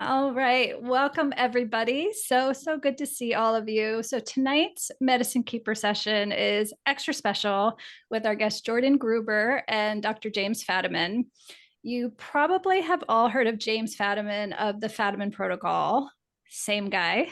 All right. Welcome, everybody. So good to see all of you. So, tonight's Medicine Keeper session is extra special with our guest, Jordan Gruber and Dr. James Fadiman. You probably have all heard of James Fadiman of the Fadiman Protocol. Same guy,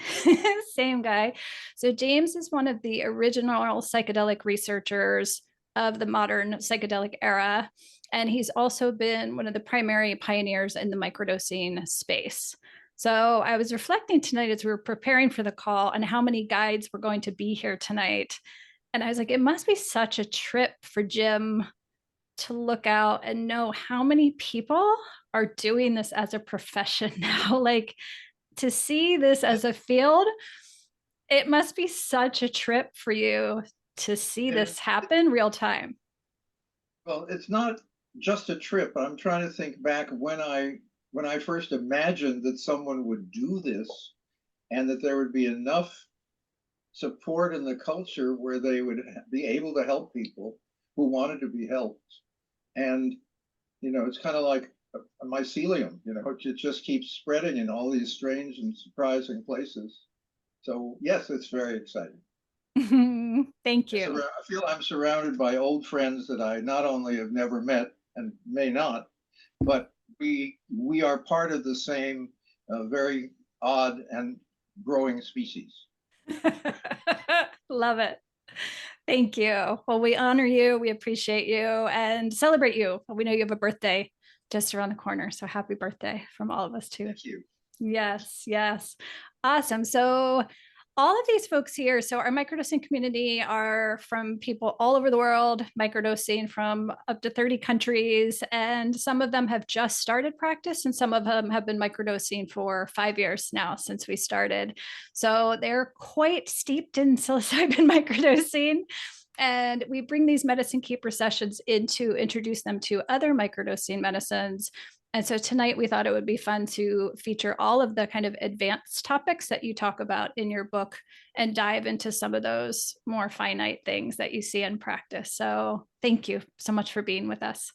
same guy. So, James is one of the original psychedelic researchers of the modern psychedelic era. And he's also been one of the primary pioneers in the microdosing space. So I was reflecting tonight as we were preparing for the call on how many guides were going to be here tonight. And I was like, it must be such a trip for Jim to look out and know how many people are doing this as a profession now. Like to see this as a field, it must be such a trip for you to see this happen real time. Well, it's not just a trip. I'm trying to think back when I first imagined that someone would do this and that there would be enough support in the culture where they would be able to help people who wanted to be helped. And it's kind of like a mycelium, it just keeps spreading in all these strange and surprising places. So yes, it's very exciting. Thank you. I feel I'm surrounded by old friends that I not only have never met and may not, but we are part of the same very odd and growing species. Love it. Thank you. Well, we honor you, we appreciate you, and celebrate you. We know you have a birthday just around the corner. So happy birthday from all of us, too. Thank you. Yes, yes. Awesome. So all of these folks here, so our microdosing community are from people all over the world, microdosing from up to 30 countries, and some of them have just started practice, and some of them have been microdosing for 5 years now since we started. So they're quite steeped in psilocybin microdosing. And we bring these medicine keeper sessions in to introduce them to other microdosing medicines. And so tonight we thought it would be fun to feature all of the kind of advanced topics that you talk about in your book and dive into some of those more finite things that you see in practice. So thank you so much for being with us.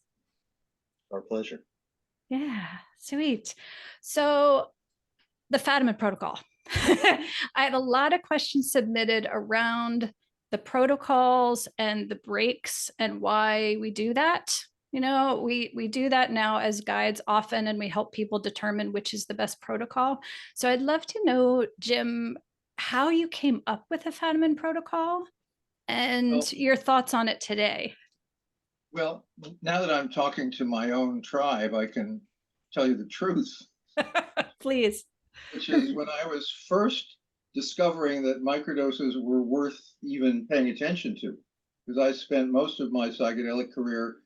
Our pleasure. Yeah, sweet. So the Fadiman Protocol. I had a lot of questions submitted around the protocols and the breaks and why we do that. We do that now as guides often, and we help people determine which is the best protocol. So I'd love to know, Jim, how you came up with the Fadiman protocol and your thoughts on it today. Well, now that I'm talking to my own tribe, I can tell you the truth. Please. Which is when I was first discovering that microdoses were worth even paying attention to, because I spent most of my psychedelic career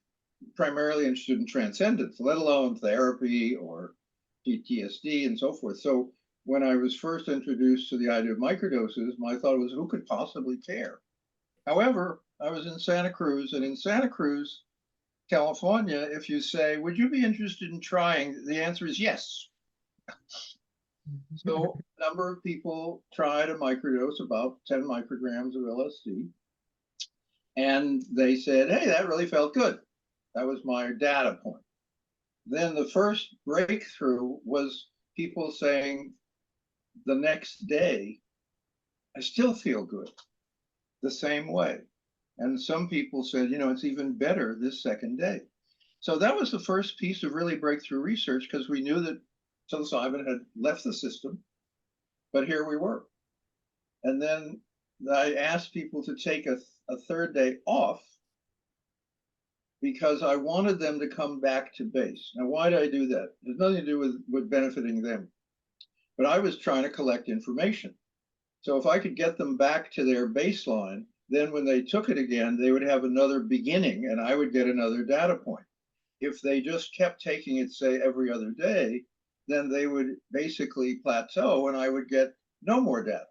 primarily interested in transcendence, let alone therapy or PTSD and so forth. So when I was first introduced to the idea of microdoses, my thought was, who could possibly care? However, I was in Santa Cruz, and in Santa Cruz, California, if you say, would you be interested in trying? The answer is yes. So a number of people tried a microdose, about 10 micrograms of LSD, and they said, hey, that really felt good. That was my data point. Then the first breakthrough was people saying the next day, I still feel good the same way. And some people said, it's even better this second day. So that was the first piece of really breakthrough research, because we knew that psilocybin had left the system, but here we were. And then I asked people to take a third day off because I wanted them to come back to base. Now, why did I do that? It has nothing to do with benefiting them, but I was trying to collect information. So if I could get them back to their baseline, then when they took it again, they would have another beginning and I would get another data point. If they just kept taking it, say, every other day, then they would basically plateau and I would get no more data.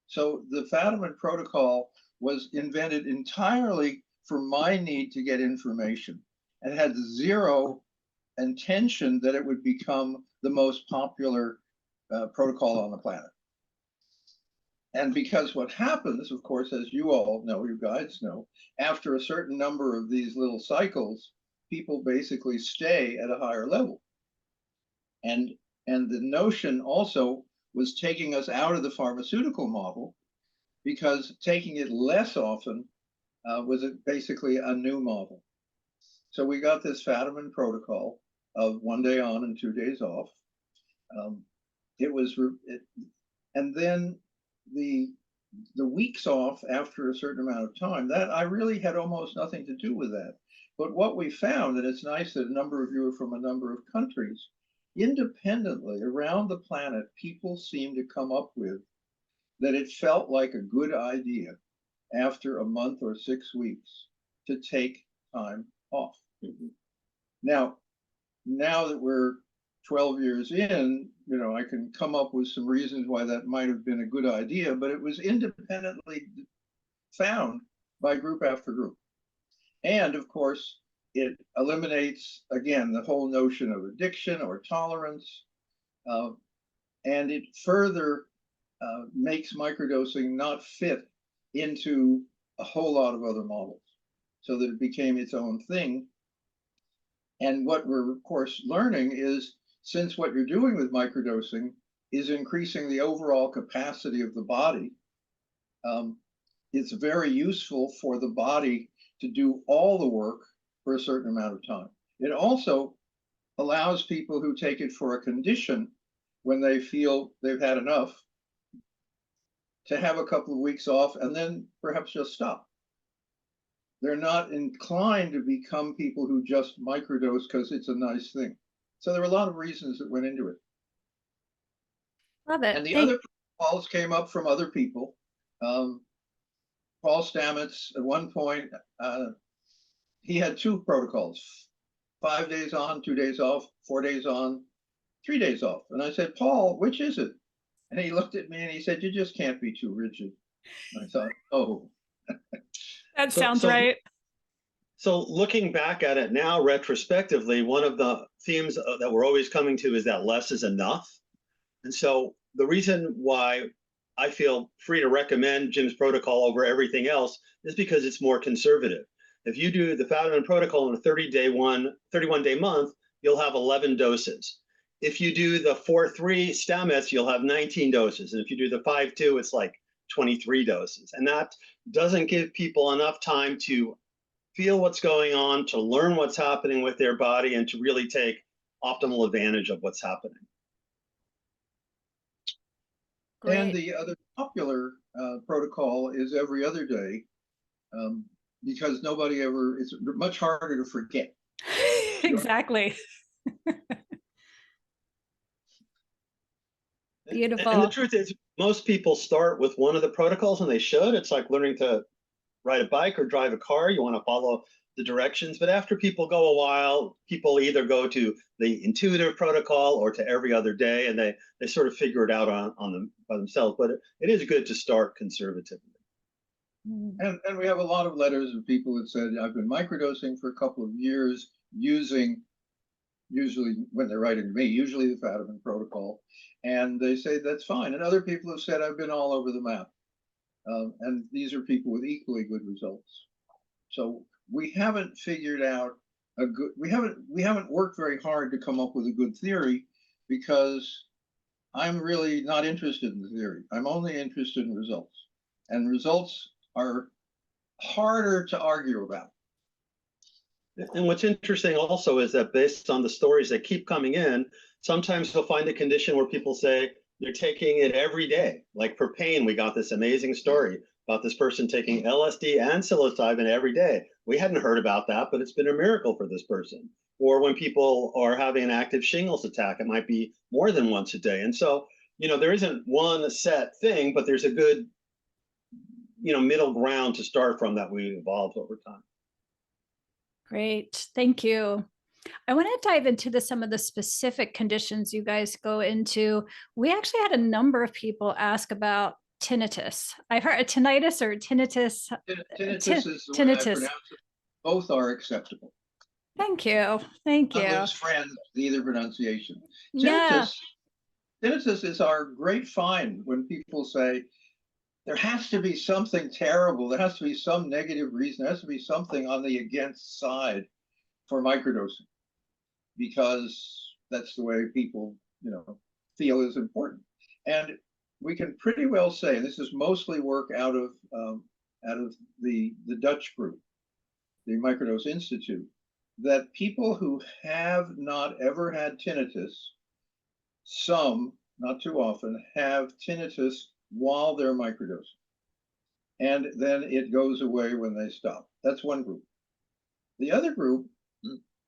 So the Fadiman protocol was invented entirely for my need to get information and had zero intention that it would become the most popular protocol on the planet. And because what happens, of course, as you all know, you guys know, after a certain number of these little cycles, people basically stay at a higher level. And And the notion also was taking us out of the pharmaceutical model, because taking it less often was basically a new model. So we got this Fadiman protocol of 1 day on and 2 days off. And then the weeks off after a certain amount of time, that I really had almost nothing to do with that. But what we found, and it's nice that a number of you are from a number of countries, independently around the planet, people seem to come up with that it felt like a good idea after a month or 6 weeks to take time off. Mm-hmm. Now that we're 12 years in, I can come up with some reasons why that might have been a good idea, but it was independently found by group after group. And of course, it eliminates, again, the whole notion of addiction or tolerance, and it further makes microdosing not fit into a whole lot of other models, so that it became its own thing. And what we're, of course, learning is, since what you're doing with microdosing is increasing the overall capacity of the body, it's very useful for the body to do all the work for a certain amount of time. It also allows people who take it for a condition, when they feel they've had enough, to have a couple of weeks off and then perhaps just stop. They're not inclined to become people who just microdose because it's a nice thing. So there were a lot of reasons that went into it. Love it. And the other protocols came up from other people. Paul Stamets, at one point, he had 2 protocols: 5 days on, 2 days off, 4 days on, 3 days off. And I said, Paul, which is it? And he looked at me and he said, you just can't be too rigid. And I thought, oh. That sounds right. So looking back at it now, retrospectively, one of the themes that we're always coming to is that less is enough. And so the reason why I feel free to recommend Jim's protocol over everything else is because it's more conservative. If you do the Fadiman protocol in a 31-day month, you'll have 11 doses. If you do the 4-3 Stamets, you'll have 19 doses. And if you do the 5-2, it's like 23 doses. And that doesn't give people enough time to feel what's going on, to learn what's happening with their body, and to really take optimal advantage of what's happening. Great. And the other popular protocol is every other day, because it's much harder to forget. Exactly. Beautiful. And the truth is, most people start with one of the protocols, and they should. It's like learning to ride a bike or drive a car. You want to follow the directions. But after people go a while, people either go to the intuitive protocol or to every other day, and they sort of figure it out on them by themselves. But it is good to start conservatively. And we have a lot of letters of people that said, I've been microdosing for a couple of years, using, usually when they're writing to me, usually the Fadiman protocol. And they say that's fine. And other people have said, I've been all over the map. And these are people with equally good results. So we haven't figured out we haven't worked very hard to come up with a good theory, because I'm really not interested in the theory. I'm only interested in results. And results are harder to argue about. And what's interesting also is that based on the stories that keep coming in, sometimes you'll find a condition where people say they're taking it every day. Like for pain, we got this amazing story about this person taking LSD and psilocybin every day. We hadn't heard about that, but it's been a miracle for this person. Or when people are having an active shingles attack, it might be more than once a day. And so, there isn't one set thing, but there's a good, middle ground to start from that we evolved over time. Great. Thank you. I want to dive into some of the specific conditions you guys go into. We actually had a number of people ask about tinnitus. I heard a tinnitus or tinnitus. Tinnitus is the way I pronounce it. Both are acceptable. Thank you. Thank you. I lose friends with either pronunciation. Yeah. Tinnitus is our great find when people say, there has to be something terrible. There has to be some negative reason. There has to be something on the against side for microdosing, because that's the way people, feel is important. And we can pretty well say, this is mostly work out of the Dutch group, the Microdose Institute, that people who have not ever had tinnitus, some, not too often, have tinnitus while they're microdosing. And then it goes away when they stop. That's one group. The other group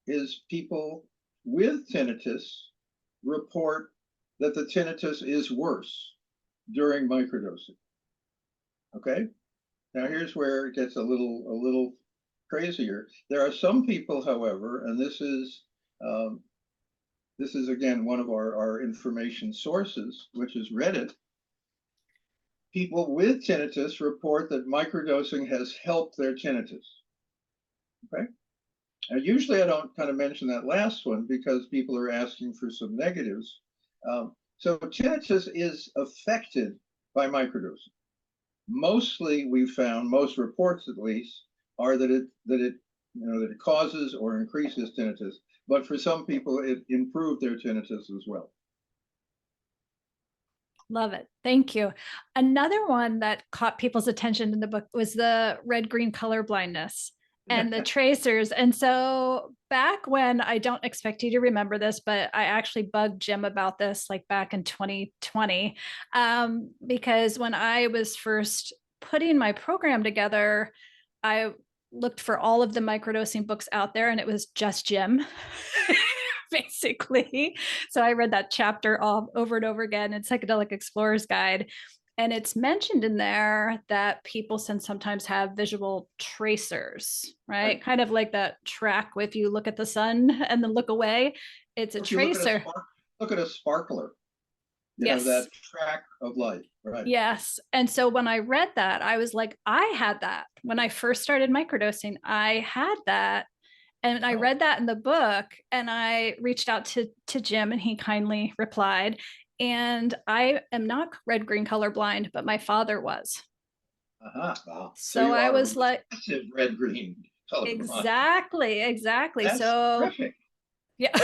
is people with tinnitus report that the tinnitus is worse during microdosing. Okay? Now here's where it gets a little crazier. There are some people, however, and this is again one of our information sources, which is Reddit. People with tinnitus report that microdosing has helped their tinnitus. Okay. Now, usually I don't kind of mention that last one because people are asking for some negatives. So tinnitus is affected by microdosing. Mostly, we've found, most reports at least, are that it causes or increases tinnitus. But for some people, it improved their tinnitus as well. Love it. Thank you. Another one that caught people's attention in the book was the red-green color blindness and the tracers. And so back when, I don't expect you to remember this, but I actually bugged Jim about this like back in 2020, because when I was first putting my program together, I looked for all of the microdosing books out there and it was just Jim. Basically. So I read that chapter all over and over again in Psychedelic Explorer's Guide. And it's mentioned in there that people sometimes have visual tracers, right? Kind of like that track, if you look at the sun and then look away, it's a tracer. Look at a sparkler, yes. That track of light, right? Yes. And so when I read that, I was like, I had that. When I first started microdosing, I had that. And I read that in the book and I reached out to Jim and he kindly replied. And I am not red-green colorblind, but my father was. Wow. So I was like, red-green colorblind. Exactly. That's so terrific. Yeah.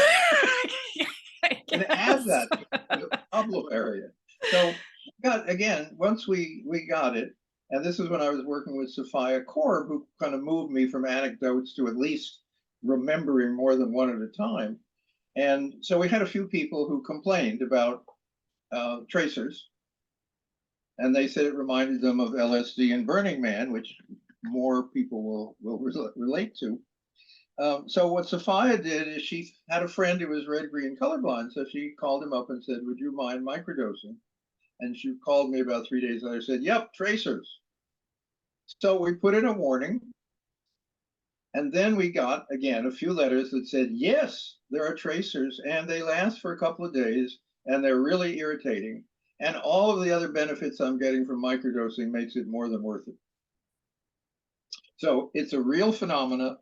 And add that to the problem area. So again, once we got it, and this is when I was working with Sophia Korb, who kind of moved me from anecdotes to at least remembering more than one at a time. And so we had a few people who complained about tracers, and they said it reminded them of LSD and Burning Man, which more people will relate to. So what Sophia did is she had a friend who was red-green colorblind, so she called him up and said, "Would you mind microdosing?" And she called me about 3 days later and said, "Yep, tracers." So we put in a warning. And then we got, again, a few letters that said, yes, there are tracers, and they last for a couple of days, and they're really irritating. And all of the other benefits I'm getting from microdosing makes it more than worth it. So it's a real phenomena,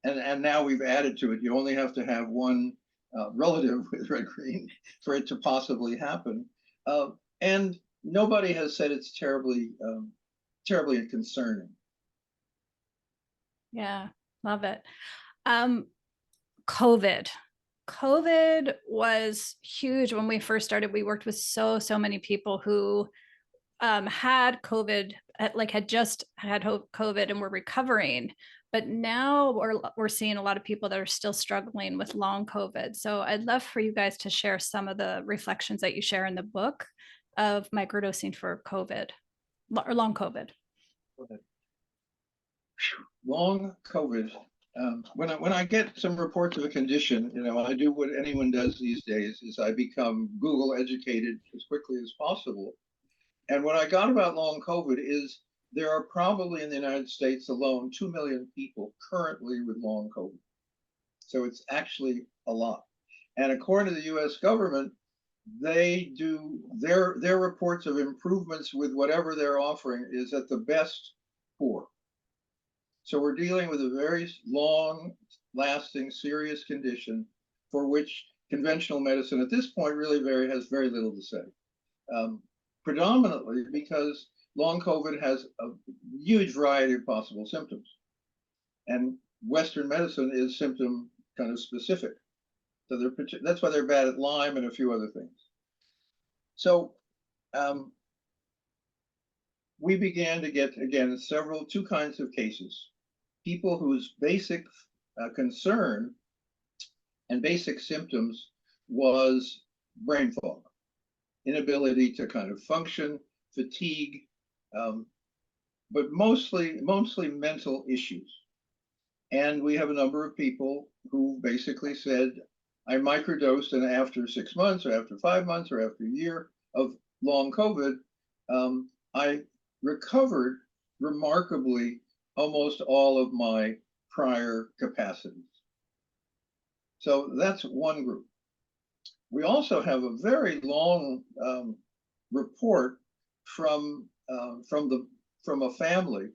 and now we've added to it. You only have to have one relative with red-green for it to possibly happen. And nobody has said it's terribly concerning. Yeah. Love it. COVID was huge when we first started. We worked with so many people who had COVID, had just had COVID and were recovering. But now we're seeing a lot of people that are still struggling with long COVID. So I'd love for you guys to share some of the reflections that you share in the book of microdosing for COVID or long COVID. Long COVID. When I get some reports of a condition, I do what anyone does these days, is I become Google educated as quickly as possible. And what I got about long COVID is there are probably in the United States alone 2 million people currently with long COVID. So it's actually a lot. And according to the US government, they do their reports of improvements with whatever they're offering is at the best poor. So we're dealing with a very long-lasting, serious condition for which conventional medicine at this point really has very little to say. Predominantly because long COVID has a huge variety of possible symptoms. And Western medicine is symptom kind of specific. So that's why they're bad at Lyme and a few other things. So we began to get, again, two kinds of cases. People whose basic concern and basic symptoms was brain fog, inability to kind of function, fatigue, but mostly mental issues. And we have a number of people who basically said, I microdosed, and after 6 months or after 5 months or after a year of long COVID, I recovered remarkably almost all of my prior capacities. So that's one group. We also have a very long report from a family,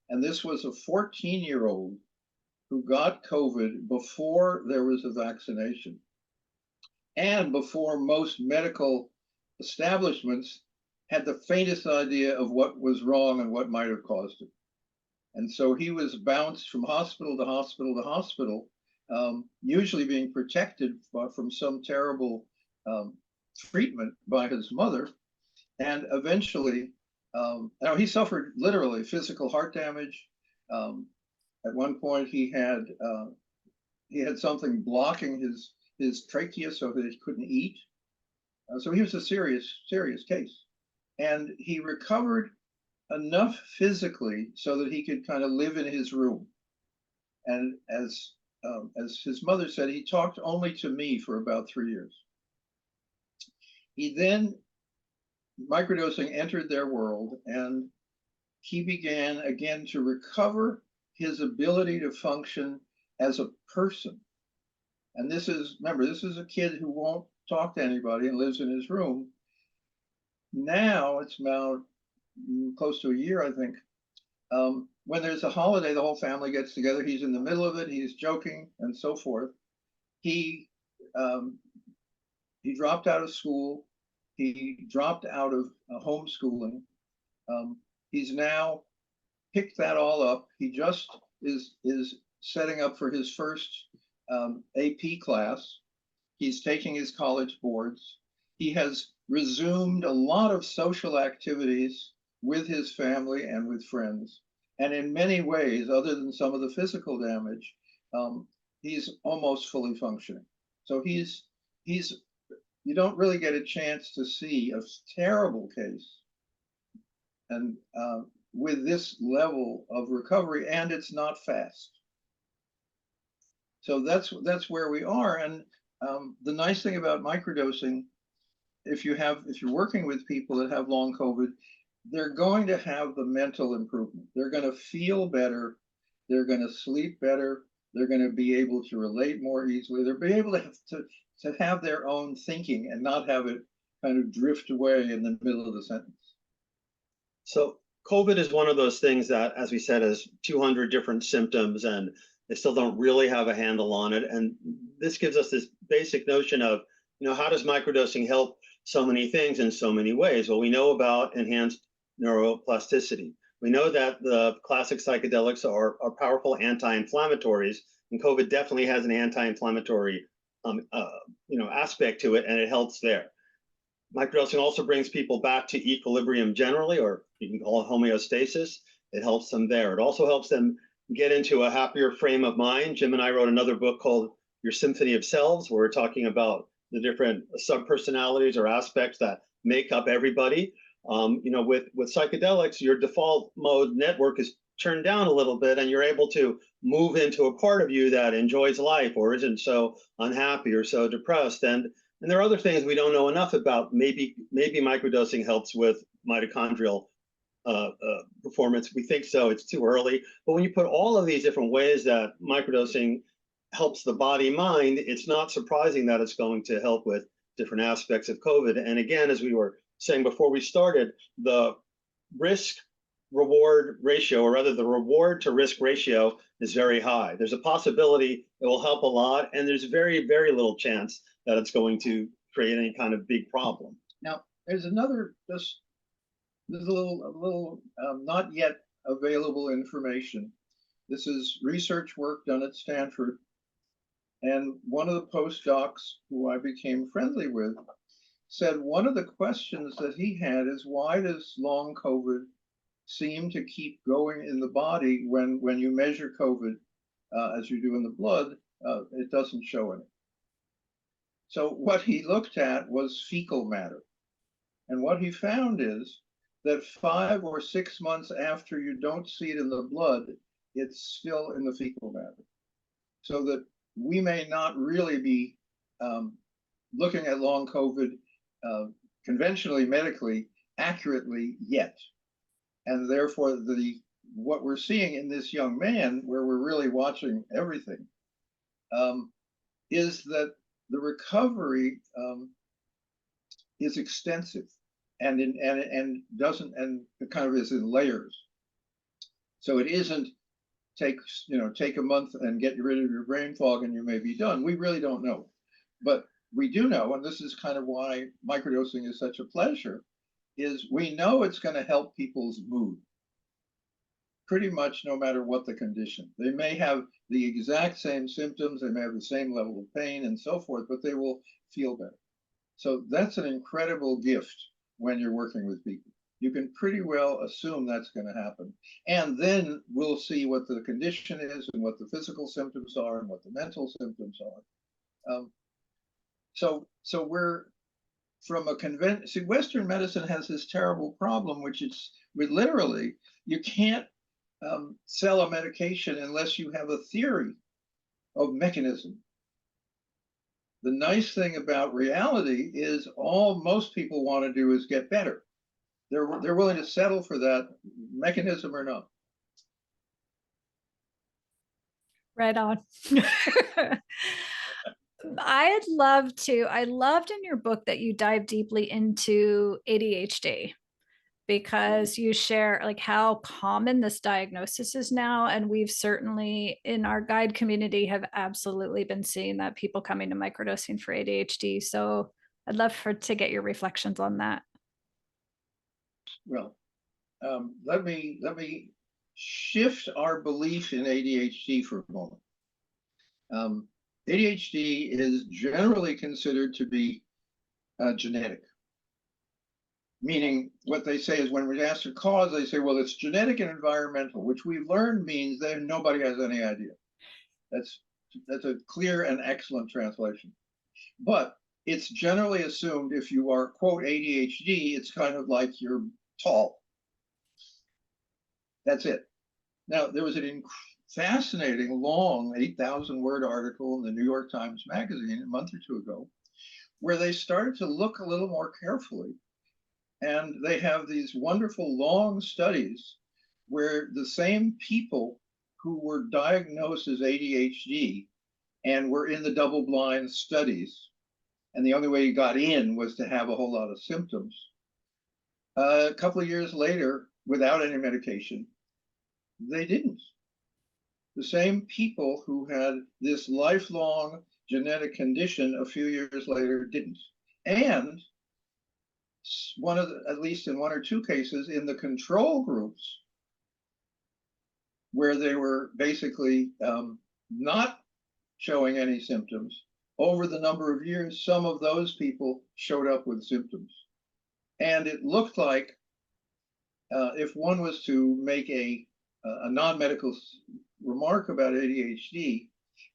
and this was a 14-year-old who got COVID before there was a vaccination and before most medical establishments had the faintest idea of what was wrong and what might have caused it. And so he was bounced from hospital to hospital to hospital, usually being protected from some terrible treatment by his mother. And eventually, he suffered literally physical heart damage. At one point, he had something blocking his trachea so that he couldn't eat. So he was a serious case. And he recovered enough physically so that he could kind of live in his room. And as his mother said, he talked only to me for about 3 years. He then, microdosing entered their world, and he began again to recover his ability to function as a person. And this is a kid who won't talk to anybody and lives in his room. Now it's about close to a year, I think. When there's a holiday, the whole family gets together. He's in the middle of it. He's joking and so forth. He dropped out of school. He dropped out of homeschooling. He's now picked that all up. He just is setting up for his first AP class. He's taking his college boards. He has resumed a lot of social activities with his family and with friends. And in many ways, other than some of the physical damage, he's almost fully functioning. So you don't really get a chance to see a terrible case and with this level of recovery, and it's not fast. So that's where we are. And the nice thing about microdosing, if you're working with people that have long COVID, they're going to have the mental improvement. They're going to feel better. They're going to sleep better. They're going to be able to relate more easily. They'll be able to have their own thinking and not have it kind of drift away in the middle of the sentence. So COVID is one of those things that, as we said, has 200 different symptoms, and they still don't really have a handle on it. And this gives us this basic notion of, how does microdosing help so many things in so many ways? Well, we know about enhanced neuroplasticity. We know that the classic psychedelics are powerful anti-inflammatories, and COVID definitely has an anti-inflammatory aspect to it, and it helps there. Microdosing also brings people back to equilibrium generally, or you can call it homeostasis. It helps them there. It also helps them get into a happier frame of mind. Jim and I wrote another book called Your Symphony of Selves, where we're talking about the different subpersonalities or aspects that make up everybody. With psychedelics, your default mode network is turned down a little bit, and you're able to move into a part of you that enjoys life or isn't so unhappy or so depressed. And there are other things we don't know enough about. Maybe microdosing helps with mitochondrial performance. We think so. It's too early. But when you put all of these different ways that microdosing helps the body mind, it's not surprising that it's going to help with different aspects of COVID. And again, as we were saying before we started, the risk reward ratio, or rather the reward to risk ratio, is very high. There's a possibility it will help a lot, and there's very, very little chance that it's going to create any kind of big problem. Now, there's a little not yet available information. This is research work done at Stanford And one of the postdocs who I became friendly with said one of the questions that he had is, why does long COVID seem to keep going in the body when you measure COVID as you do in the blood, it doesn't show any. So what he looked at was fecal matter. And what he found is that 5 or 6 months after you don't see it in the blood, it's still in the fecal matter. So that we may not really be looking at long COVID conventionally, medically, accurately yet. And therefore, what we're seeing in this young man, where we're really watching everything, is that the recovery is extensive and it kind of is in layers. So it isn't take a month and get rid of your brain fog and you may be done. We really don't know, but we do know, and this is kind of why microdosing is such a pleasure, is we know it's going to help people's mood pretty much no matter what the condition. They may have the exact same symptoms, they may have the same level of pain and so forth, but they will feel better. So that's an incredible gift when you're working with people. You can pretty well assume that's going to happen. And then we'll see what the condition is and what the physical symptoms are and what the mental symptoms are. So we're from a convention. See, Western medicine has this terrible problem, which is literally, you can't sell a medication unless you have a theory of mechanism. The nice thing about reality is all most people want to do is get better. They're willing to settle for that, mechanism or not. Right on. I loved in your book that you dive deeply into ADHD, because you share like how common this diagnosis is now. And we've certainly in our guide community have absolutely been seeing that people coming to microdosing for ADHD. So I'd love to get your reflections on that. Well, let me shift our belief in ADHD for a moment. ADHD is generally considered to be genetic. Meaning what they say is when we ask the cause, they say, well, it's genetic and environmental, which we've learned means that nobody has any idea. That's a clear and excellent translation. But it's generally assumed if you are, quote, ADHD, it's kind of like you're tall. That's it. Now, there was a fascinating, long, 8,000-word article in the New York Times Magazine a month or two ago, where they started to look a little more carefully. And they have these wonderful long studies where the same people who were diagnosed as ADHD and were in the double-blind studies, and the only way you got in was to have a whole lot of symptoms. A couple of years later, without any medication, they didn't. The same people who had this lifelong genetic condition a few years later didn't. And at least in 1 or 2 cases in the control groups, where they were basically not showing any symptoms, over the number of years, some of those people showed up with symptoms. And it looked like if one was to make a non-medical remark about ADHD,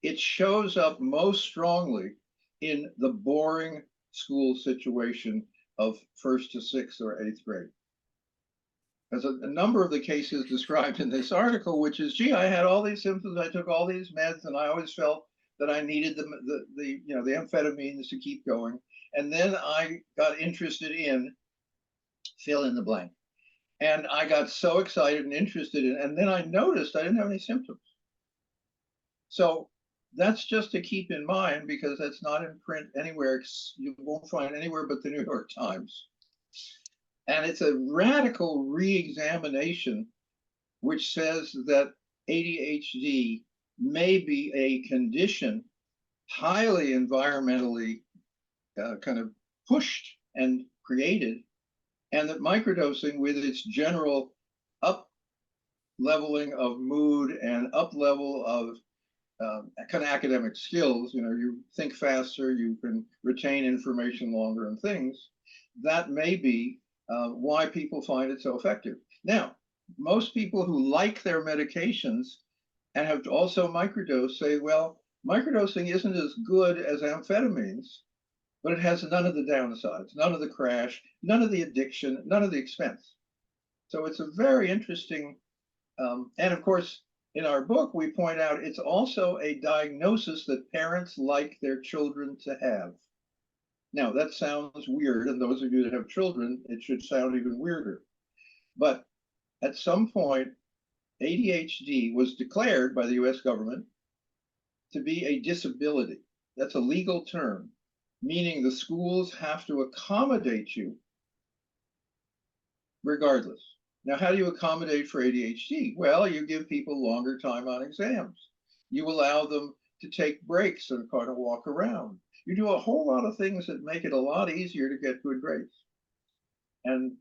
it shows up most strongly in the boring school situation of 1st to 6th or 8th grade. There's a number of the cases described in this article, which is, gee, I had all these symptoms, I took all these meds, and I always felt that I needed the amphetamines to keep going. And then I got interested in fill in the blank. And I got so excited and interested in, and then I noticed I didn't have any symptoms. So that's just to keep in mind, because that's not in print anywhere. You won't find anywhere but the New York Times. And it's a radical re-examination which says that ADHD may be a condition highly environmentally kind of pushed and created, and that microdosing, with its general up leveling of mood and up level of kind of academic skills, you think faster, you can retain information longer and things, that may be why people find it so effective. Now, most people who like their medications and have also microdosed say, well, microdosing isn't as good as amphetamines, but it has none of the downsides, none of the crash, none of the addiction, none of the expense. So it's a very interesting, and of course, in our book, we point out it's also a diagnosis that parents like their children to have. Now, that sounds weird, and those of you that have children, it should sound even weirder. But at some point, ADHD was declared by the US government to be a disability. That's a legal term, meaning the schools have to accommodate you regardless. Now, how do you accommodate for ADHD? Well, you give people longer time on exams. You allow them to take breaks and kind of walk around. You do a whole lot of things that make it a lot easier to get good grades. And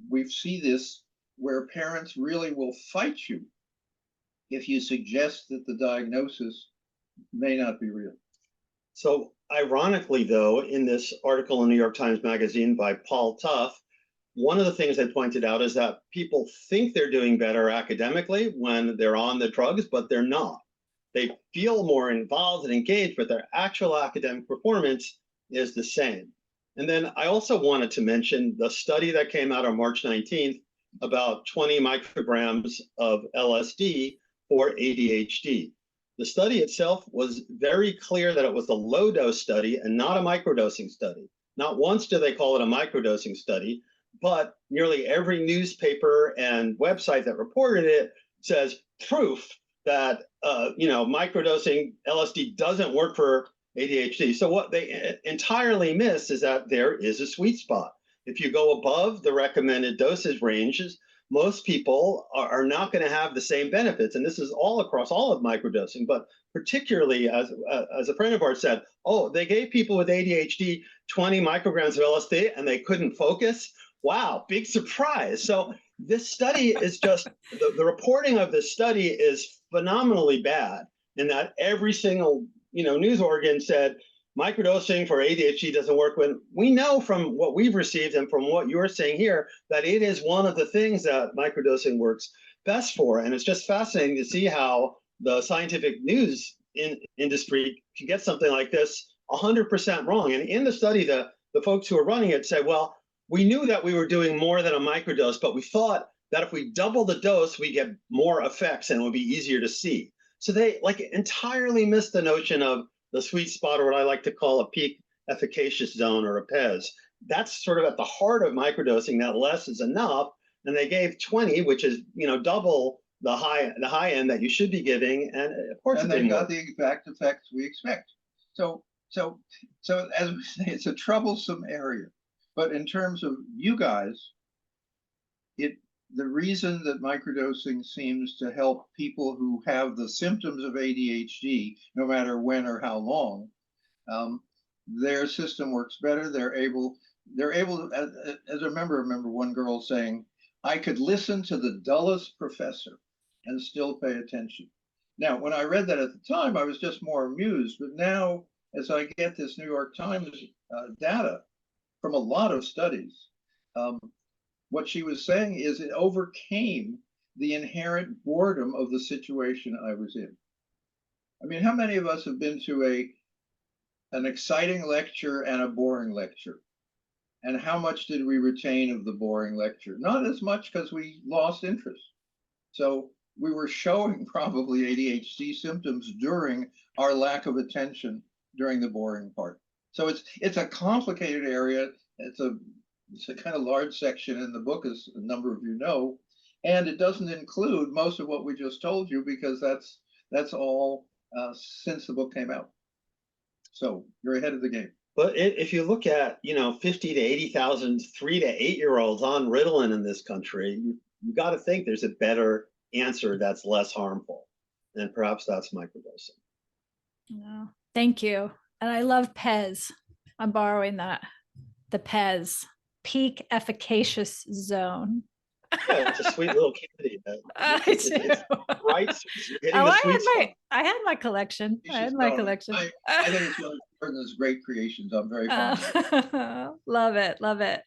we see this where parents really will fight you if you suggest that the diagnosis may not be real. So ironically, though, in this article in New York Times Magazine by Paul Tuff, one of the things they pointed out is that people think they're doing better academically when they're on the drugs, but they're not. They feel more involved and engaged, but their actual academic performance is the same. And then I also wanted to mention the study that came out on March 19th about 20 micrograms of LSD for ADHD. The study itself was very clear that it was a low dose study and not a microdosing study. Not once do they call it a microdosing study, but nearly every newspaper and website that reported it says proof that microdosing LSD doesn't work for ADHD. So what they entirely miss is that there is a sweet spot. If you go above the recommended dosage ranges, most people are not going to have the same benefits. And this is all across all of microdosing, but particularly as a friend of ours said, oh, they gave people with ADHD 20 micrograms of LSD and they couldn't focus. Wow, big surprise. So this study is just, the reporting of this study is phenomenally bad in that every single news organ said microdosing for ADHD doesn't work, when we know from what we've received and from what you're saying here that it is one of the things that microdosing works best for. And it's just fascinating to see how the scientific news industry can get something like this 100% wrong. And in the study, the folks who are running it said, well, we knew that we were doing more than a microdose, but we thought that if we double the dose, we get more effects and it would be easier to see. So they entirely missed the notion of the sweet spot, or what I like to call a peak efficacious zone, or a PEZ. That's sort of at the heart of microdosing, that less is enough. And they gave 20, which is the high end that you should be giving. And of course, and they got the exact effects we expect. So as we say, it's a troublesome area. But in terms of you guys, the reason that microdosing seems to help people who have the symptoms of ADHD, no matter when or how long, their system works better. They're able to, as I remember one girl saying, I could listen to the dullest professor and still pay attention. Now, when I read that at the time, I was just more amused. But now, as I get this New York Times data from a lot of studies, what she was saying is it overcame the inherent boredom of the situation I was in. I mean, how many of us have been to an exciting lecture and a boring lecture? And how much did we retain of the boring lecture? Not as much, because we lost interest. So we were showing probably ADHD symptoms during our lack of attention during the boring part. So it's a complicated area. It's a kind of large section in the book, as a number of you know, and it doesn't include most of what we just told you, because that's all since the book came out. So you're ahead of the game. But if you look at 50 to 80,000 3 to 8-year-olds on Ritalin in this country, you got to think there's a better answer that's less harmful, and perhaps that's microdosing. No, thank you. And I love PEZ. I'm borrowing that. The PEZ, peak efficacious zone. Yeah, it's a sweet little candy. I It's do. right. You're hitting Oh, the sweet spot. I had my collection. You I should had my know it. collection. I think it's one of Jordan's great creations. I'm very fond of it. Love it. Love it.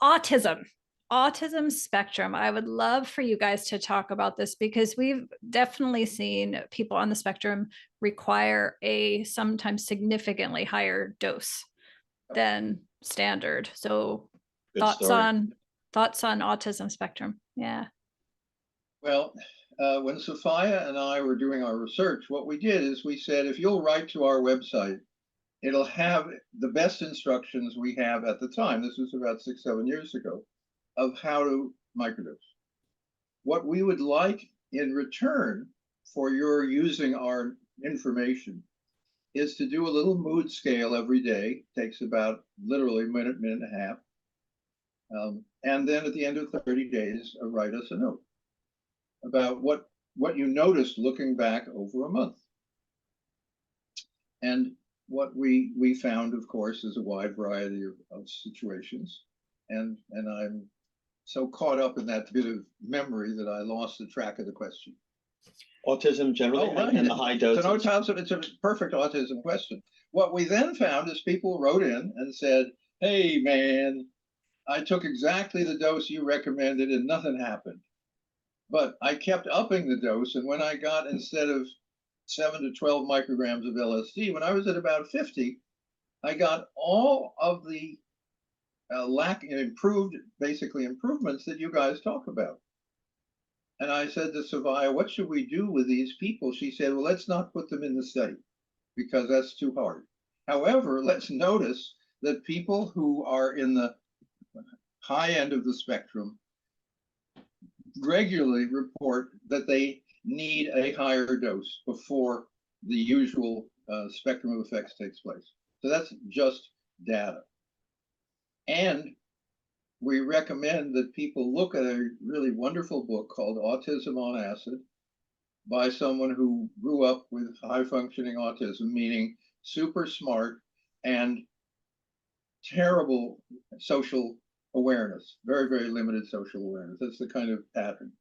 Autism. Autism spectrum. I would love for you guys to talk about this because we've definitely seen people on the spectrum require a sometimes significantly higher dose than standard. So Good thoughts story. on thoughts on autism spectrum? Yeah. Well, when Sophia and I were doing our research, what we did is we said, if you'll write to our website, it'll have the best instructions we have at the time. This was about 6, 7 years ago, of how to microdose. What we would like in return for your using our information is to do a little mood scale every day. Takes about literally a minute, minute and a half. And then at the end of 30 days, write us a note about what you noticed looking back over a month. And what we found, of course, is a wide variety of situations. And I'm so caught up in that bit of memory that I lost the track of the question. Autism generally, Oh, right. and the high It's an doses. autism, it's a perfect autism question. What we then found is people wrote in and said, hey, man, I took exactly the dose you recommended and nothing happened. But I kept upping the dose. And when I got, instead of 7 to 12 micrograms of LSD, when I was at about 50, I got all of the basically improvements that you guys talk about. And I said to Savia, what should we do with these people? She said, well, let's not put them in the study because that's too hard. However, let's notice that people who are in the high end of the spectrum regularly report that they need a higher dose before the usual spectrum of effects takes place. So that's just data. And we recommend that people look at a really wonderful book called Autism on Acid by someone who grew up with high functioning autism, meaning super smart and terrible social awareness, very, very limited social awareness. That's the kind of pattern.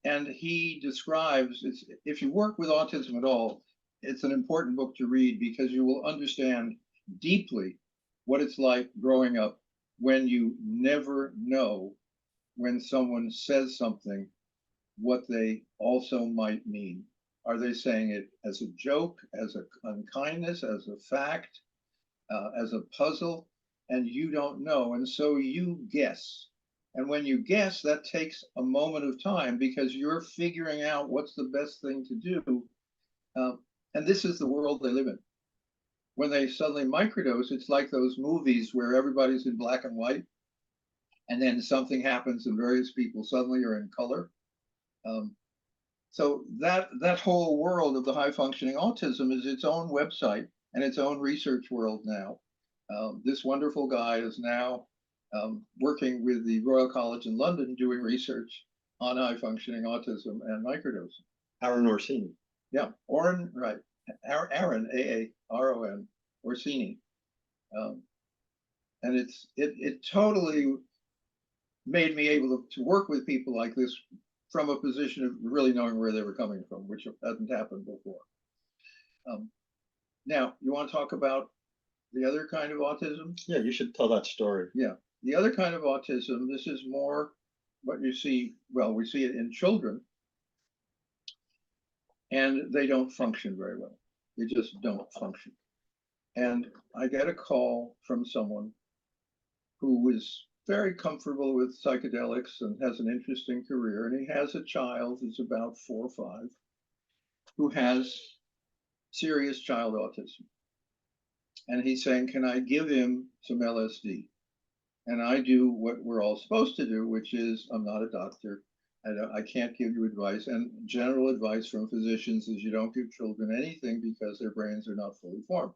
And he describes, if you work with autism at all, it's an important book to read because you will understand deeply what it's like growing up when you never know when someone says something what they also might mean. Are they saying it as a joke, as a unkindness, as a fact, as a puzzle? And you don't know. And so you guess. And when you guess, that takes a moment of time because you're figuring out what's the best thing to do. And this is the world they live in. When they suddenly microdose, it's like those movies where everybody's in black and white, and then something happens and various people suddenly are in color. So that whole world of the high functioning autism is its own website and its own research world now. This wonderful guy is now working with the Royal College in London doing research on high functioning autism and microdosing. Aaron Orsini. Yeah, Oren, right. Aaron, Aaron Orsini. And it totally made me able to work with people like this from a position of really knowing where they were coming from, which hadn't happened before. Now, you want to talk about the other kind of autism? Yeah, you should tell that story. Yeah, the other kind of autism, this is more what you see, well, we see it in children, and they don't function very well. They just don't function. And I get a call from someone who is very comfortable with psychedelics and has an interesting career, and he has a child who's about 4 or 5 who has serious child autism. And he's saying, can I give him some LSD? And I do what we're all supposed to do, which is, I'm not a doctor. I can't give you advice. And general advice from physicians is you don't give children anything because their brains are not fully formed.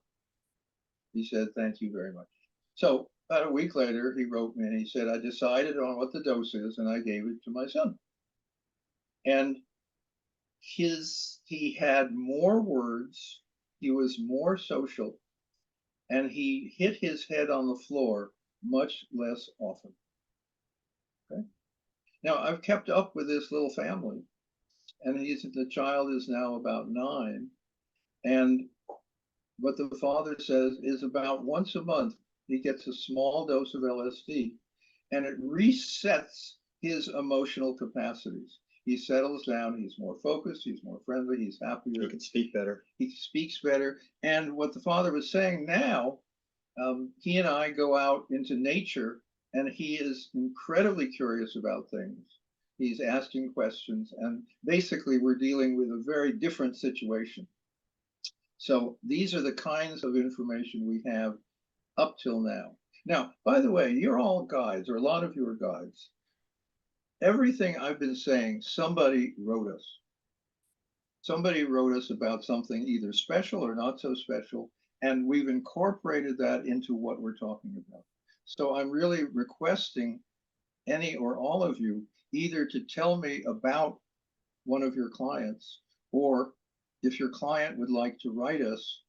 He said, thank you very much. So about a week later, he wrote me and he said, I decided on what the dose is and I gave it to my son. And he had more words, he was more social, and he hit his head on the floor much less often. Okay. Now, I've kept up with this little family, and the child is now about 9. And what the father says is about once a month, he gets a small dose of LSD, and it resets his emotional capacities. He settles down, he's more focused, he's more friendly, he's happier. He can speak better. He speaks better. And what the father was saying now, he and I go out into nature, and he is incredibly curious about things. He's asking questions, and basically we're dealing with a very different situation. So these are the kinds of information we have up till now. Now, by the way, you're all guides, or a lot of you are guides. Everything I've been saying, somebody wrote us. Somebody wrote us about something either special or not so special, and we've incorporated that into what we're talking about. So I'm really requesting any or all of you either to tell me about one of your clients, or if your client would like to write us,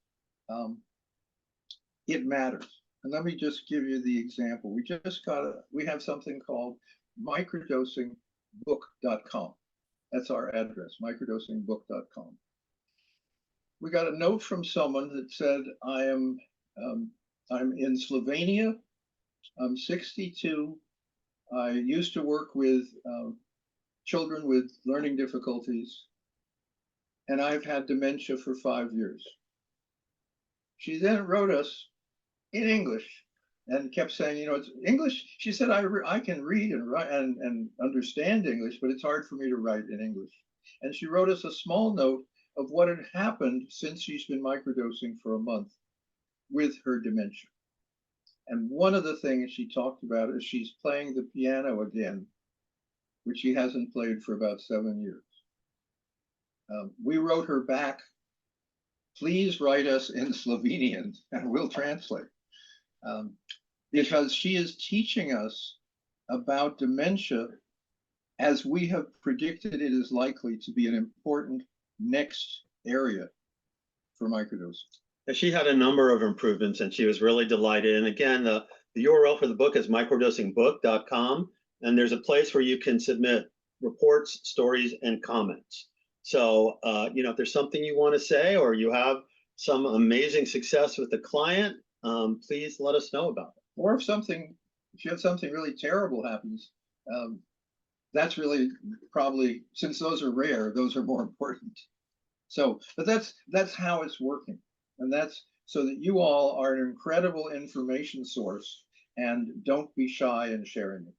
it matters. And let me just give you the example. We have something called microdosingbook.com. That's our address, microdosingbook.com. We got a note from someone that said, I'm in Slovenia. I'm 62. I used to work with children with learning difficulties, and I've had dementia for 5 years. She then wrote us in English and kept saying, it's English. She said, I can read and write and understand English, but it's hard for me to write in English. And she wrote us a small note of what had happened since she's been microdosing for a month with her dementia. And one of the things she talked about is she's playing the piano again, which she hasn't played for about 7 years. We wrote her back, please write us in Slovenian and we'll translate. Because she is teaching us about dementia as we have predicted it is likely to be an important next area for microdosing. She had a number of improvements and she was really delighted. And again, the URL for the book is microdosingbook.com. And there's a place where you can submit reports, stories, and comments. So, if there's something you want to say, or you have some amazing success with a client, please let us know about it. Or if you have something really terrible happens, that's really probably, since those are rare, those are more important. So, but that's how it's working. And that's so that you all are an incredible information source, and don't be shy in sharing it.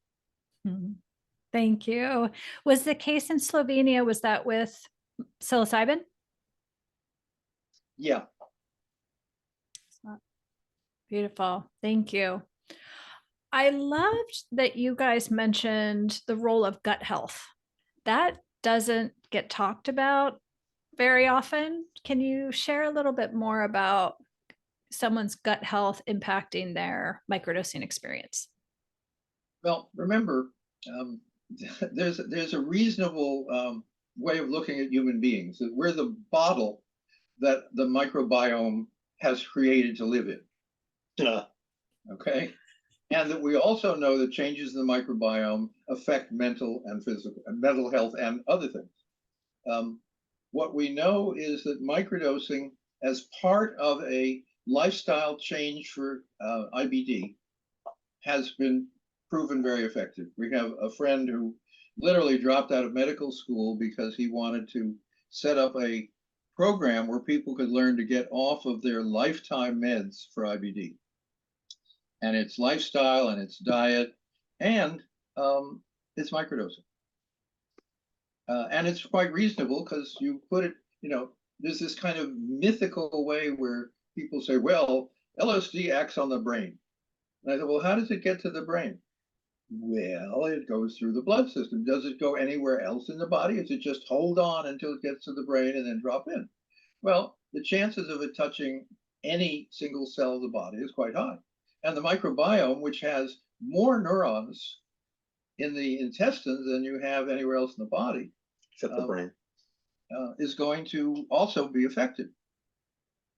Thank you. Was the case in Slovenia, was that with psilocybin? Yeah. Beautiful. Thank you. I loved that you guys mentioned the role of gut health. That doesn't get talked about very often. Can you share a little bit more about someone's gut health impacting their microdosing experience? Well, remember, there's a reasonable way of looking at human beings. That we're the bottle that the microbiome has created to live in. Okay, and that we also know that changes in the microbiome affect mental and physical and mental health and other things. What we know is that microdosing, as part of a lifestyle change for IBD, has been proven very effective. We have a friend who literally dropped out of medical school because he wanted to set up a program where people could learn to get off of their lifetime meds for IBD. And it's lifestyle, and it's diet, and it's microdosing. And it's quite reasonable because you put it, there's this kind of mythical way where people say, well, LSD acts on the brain. And I said, well, how does it get to the brain? Well, it goes through the blood system. Does it go anywhere else in the body? Does it just hold on until it gets to the brain and then drop in? Well, the chances of it touching any single cell of the body is quite high. And the microbiome, which has more neurons in the intestines than you have anywhere else in the body, except the brain, is going to also be affected.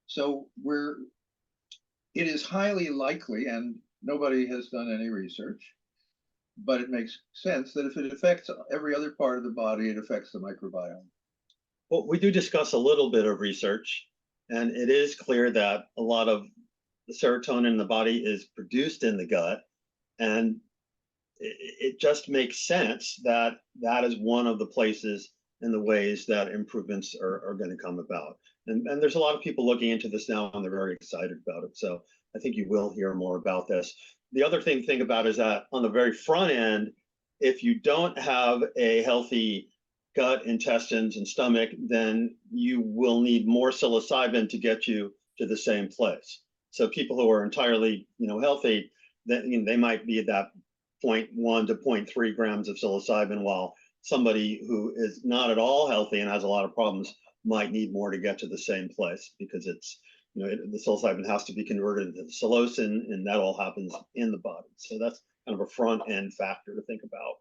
So it is highly likely, and nobody has done any research, but it makes sense that if it affects every other part of the body, it affects the microbiome. Well, we do discuss a little bit of research, and it is clear that a lot of the serotonin in the body is produced in the gut, and it just makes sense that that is one of the places and the ways that improvements are going to come about. And there's a lot of people looking into this now, and they're very excited about it. So I think you will hear more about this. The other thing to think about is that on the very front end, if you don't have a healthy gut, intestines, and stomach, then you will need more psilocybin to get you to the same place. So people who are entirely, healthy, that they might be at that 0.1 to 0.3 grams of psilocybin, while somebody who is not at all healthy and has a lot of problems might need more to get to the same place, because it's, the psilocybin has to be converted into psilocin, and that all happens in the body. So that's kind of a front end factor to think about.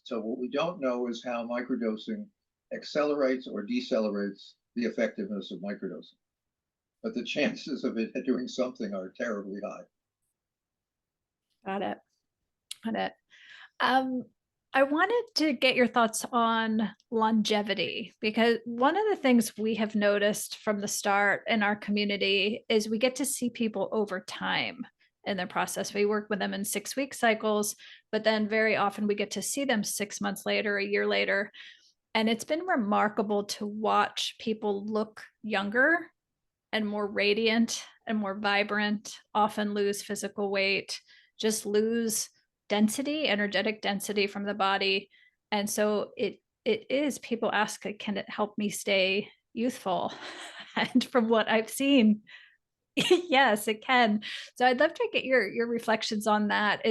So what we don't know is how microdosing accelerates or decelerates the effectiveness of microdosing. But the chances of it doing something are terribly high. Got it. Got it. I wanted to get your thoughts on longevity, because one of the things we have noticed from the start in our community is we get to see people over time in their process. We work with them in 6-week cycles, but then very often we get to see them 6 months later, a year later. And it's been remarkable to watch people look younger and more radiant and more vibrant, often lose physical weight, just lose density, energetic density from the body. And so it is, people ask, can it help me stay youthful? And from what I've seen, yes, it can. So I'd love to get your reflections on that.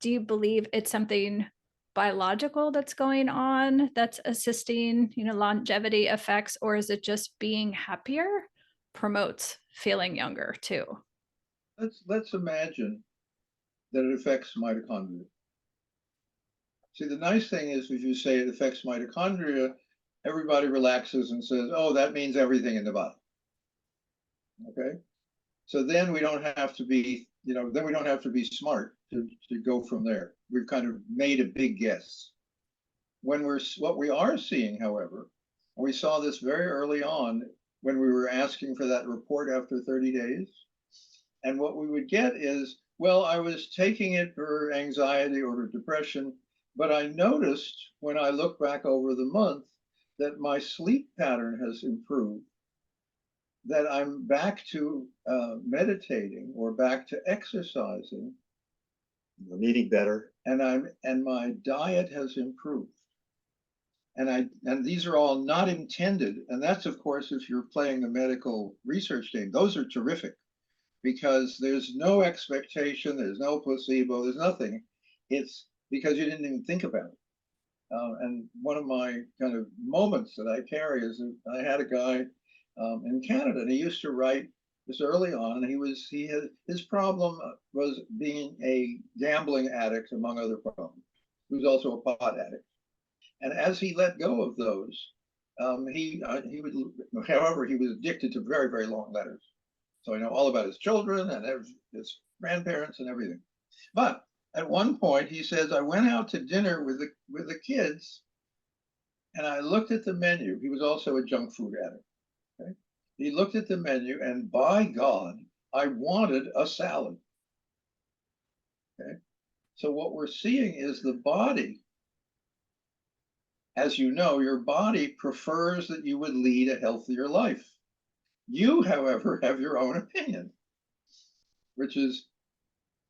Do you believe it's something biological that's going on that's assisting, longevity effects, or is it just being happier promotes feeling younger too? Let's imagine that it affects mitochondria. See, the nice thing is, if you say it affects mitochondria, everybody relaxes and says, oh, that means everything in the body. Okay? So then we don't have to be, then we don't have to be smart to go from there. We've kind of made a big guess. What we are seeing, however, and we saw this very early on when we were asking for that report after 30 days, and what we would get is, well, I was taking it for anxiety or depression, but I noticed when I look back over the month that my sleep pattern has improved, that I'm back to meditating or back to exercising. I'm eating better. And my diet has improved. And these are all not intended. And that's, of course, if you're playing the medical research game, those are terrific, because there's no expectation, there's no placebo, there's nothing. It's because you didn't even think about it. And one of my kind of moments that I carry is that I had a guy in Canada, and he used to write this early on. His problem was being a gambling addict, among other problems. He was also a pot addict. And as he let go of those, he was addicted to very, very long letters. So I know all about his children and his grandparents and everything. But at one point, he says, I went out to dinner with the kids, and I looked at the menu. He was also a junk food addict. Okay? He looked at the menu, and by God, I wanted a salad. Okay? So what we're seeing is the body. As you know, your body prefers that you would lead a healthier life. You, however, have your own opinion, which is,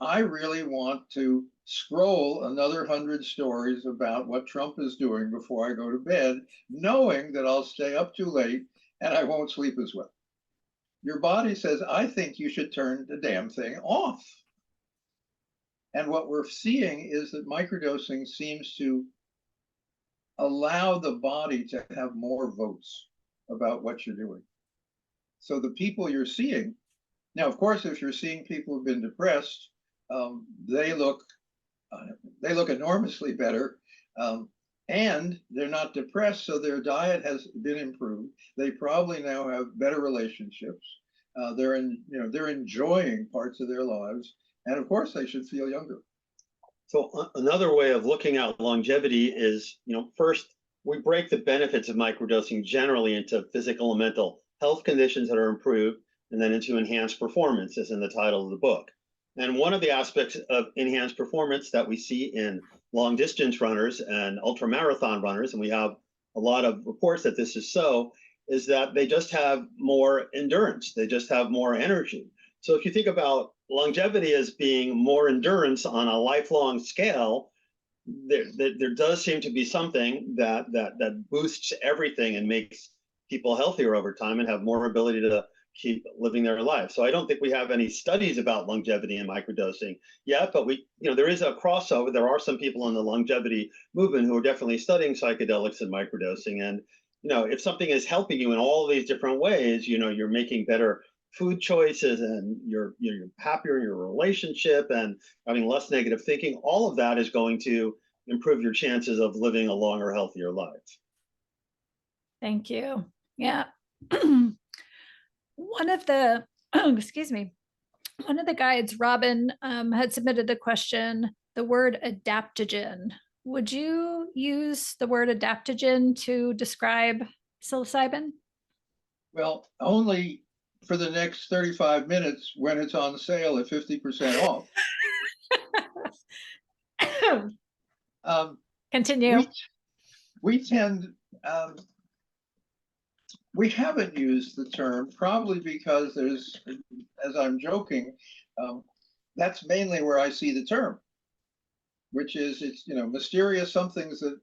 I really want to scroll another 100 stories about what Trump is doing before I go to bed, knowing that I'll stay up too late and I won't sleep as well. Your body says, I think you should turn the damn thing off. And what we're seeing is that microdosing seems to allow the body to have more votes about what you're doing. So the people you're seeing, now, of course, if you're seeing people who've been depressed, they look enormously better, and they're not depressed, so their diet has been improved. They probably now have better relationships. They're enjoying parts of their lives, and of course, they should feel younger. So another way of looking at longevity is, first we break the benefits of microdosing generally into physical and mental health conditions that are improved, and then into enhanced performance, as in the title of the book. And one of the aspects of enhanced performance that we see in long distance runners and ultra marathon runners, and we have a lot of reports that this is so, is that they just have more endurance, they just have more energy. So if you think about longevity as being more endurance on a lifelong scale, there does seem to be something that boosts everything and makes people healthier over time and have more ability to keep living their life. So I don't think we have any studies about longevity and microdosing yet, but there is a crossover. There are some people in the longevity movement who are definitely studying psychedelics and microdosing. And if something is helping you in all these different ways, you're making better food choices, and you're happier in your relationship and having less negative thinking, all of that is going to improve your chances of living a longer, healthier life. Thank you. Yeah. One of the, excuse me, one of the guides, Robin, had submitted the question, the word adaptogen. Would you use the word adaptogen to describe psilocybin? Well, only for the next 35 minutes when it's on sale at 50% off. Continue. We tend, we haven't used the term, probably because there's, as I'm joking, that's mainly where I see the term, which is it's mysterious somethings that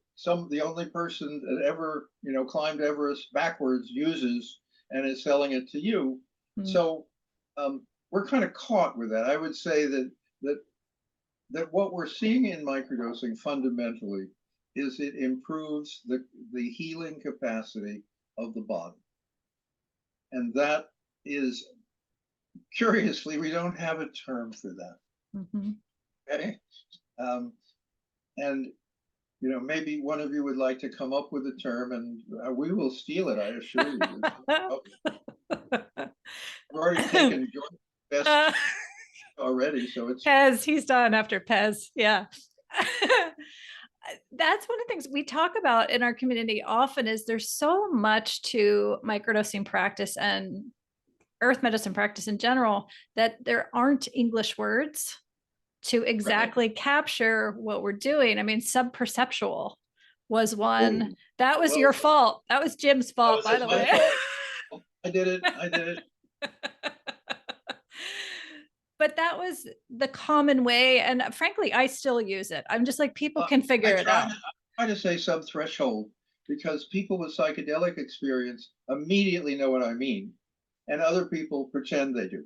the only person that ever climbed Everest backwards uses and is selling it to you. So we're kind of caught with that. I would say that what we're seeing in microdosing fundamentally is it improves the healing capacity of the body. And that is, curiously, we don't have a term for that. Okay. And maybe one of you would like to come up with a term, and we will steal it, I assure you. I've already taken Jordan's best already, so it's Pez. He's done after Pez. Yeah. That's one of the things we talk about in our community often, is there's so much to microdosing practice and earth medicine practice in general that there aren't English words to exactly capture what we're doing. I mean, subperceptual was one. That was your fault. That was Jim's fault, by the way. I did it. But that was the common way. And frankly, I still use it. I'm just like, people can figure it out. I try to say sub-threshold because people with psychedelic experience immediately know what I mean, and other people pretend they do.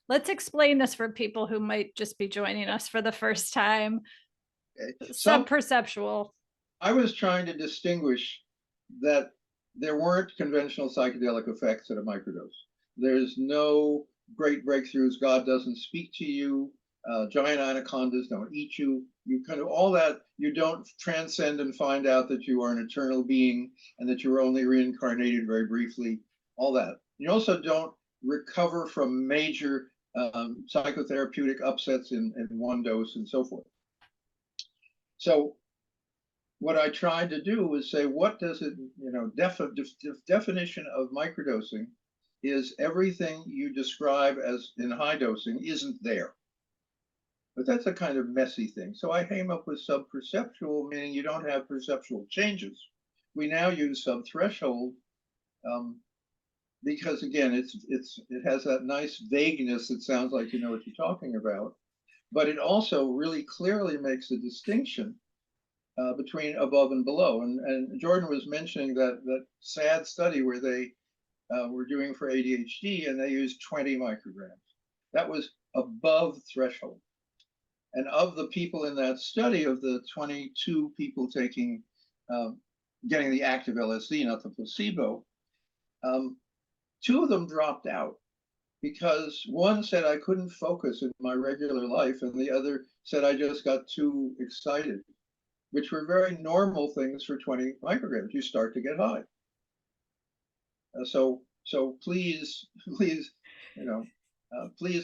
Let's explain this for people who might just be joining us for the first time. Okay. Subperceptual. I was trying to distinguish that there weren't conventional psychedelic effects at a microdose. There's no great breakthroughs. God doesn't speak to you. Giant anacondas don't eat you. You kind of all that. You don't transcend and find out that you are an eternal being and that you were only reincarnated very briefly. All that. You also don't recover from major psychotherapeutic upsets in one dose and so forth. So what I tried to do was say, what does it, definition of microdosing is everything you describe as in high dosing isn't there. But that's a kind of messy thing. So I came up with subperceptual, meaning you don't have perceptual changes. We now use subthreshold because, again, it has that nice vagueness that sounds like you know what you're talking about. But it also really clearly makes a distinction between above and below. And Jordan was mentioning that sad study where they were doing for ADHD, and they used 20 micrograms. That was above threshold. And of the people in that study, of the 22 people taking, getting the active LSD, not the placebo, 2 of them dropped out because one said I couldn't focus in my regular life, and the other said I just got too excited, which were very normal things for 20 micrograms. You start to get high. So please, please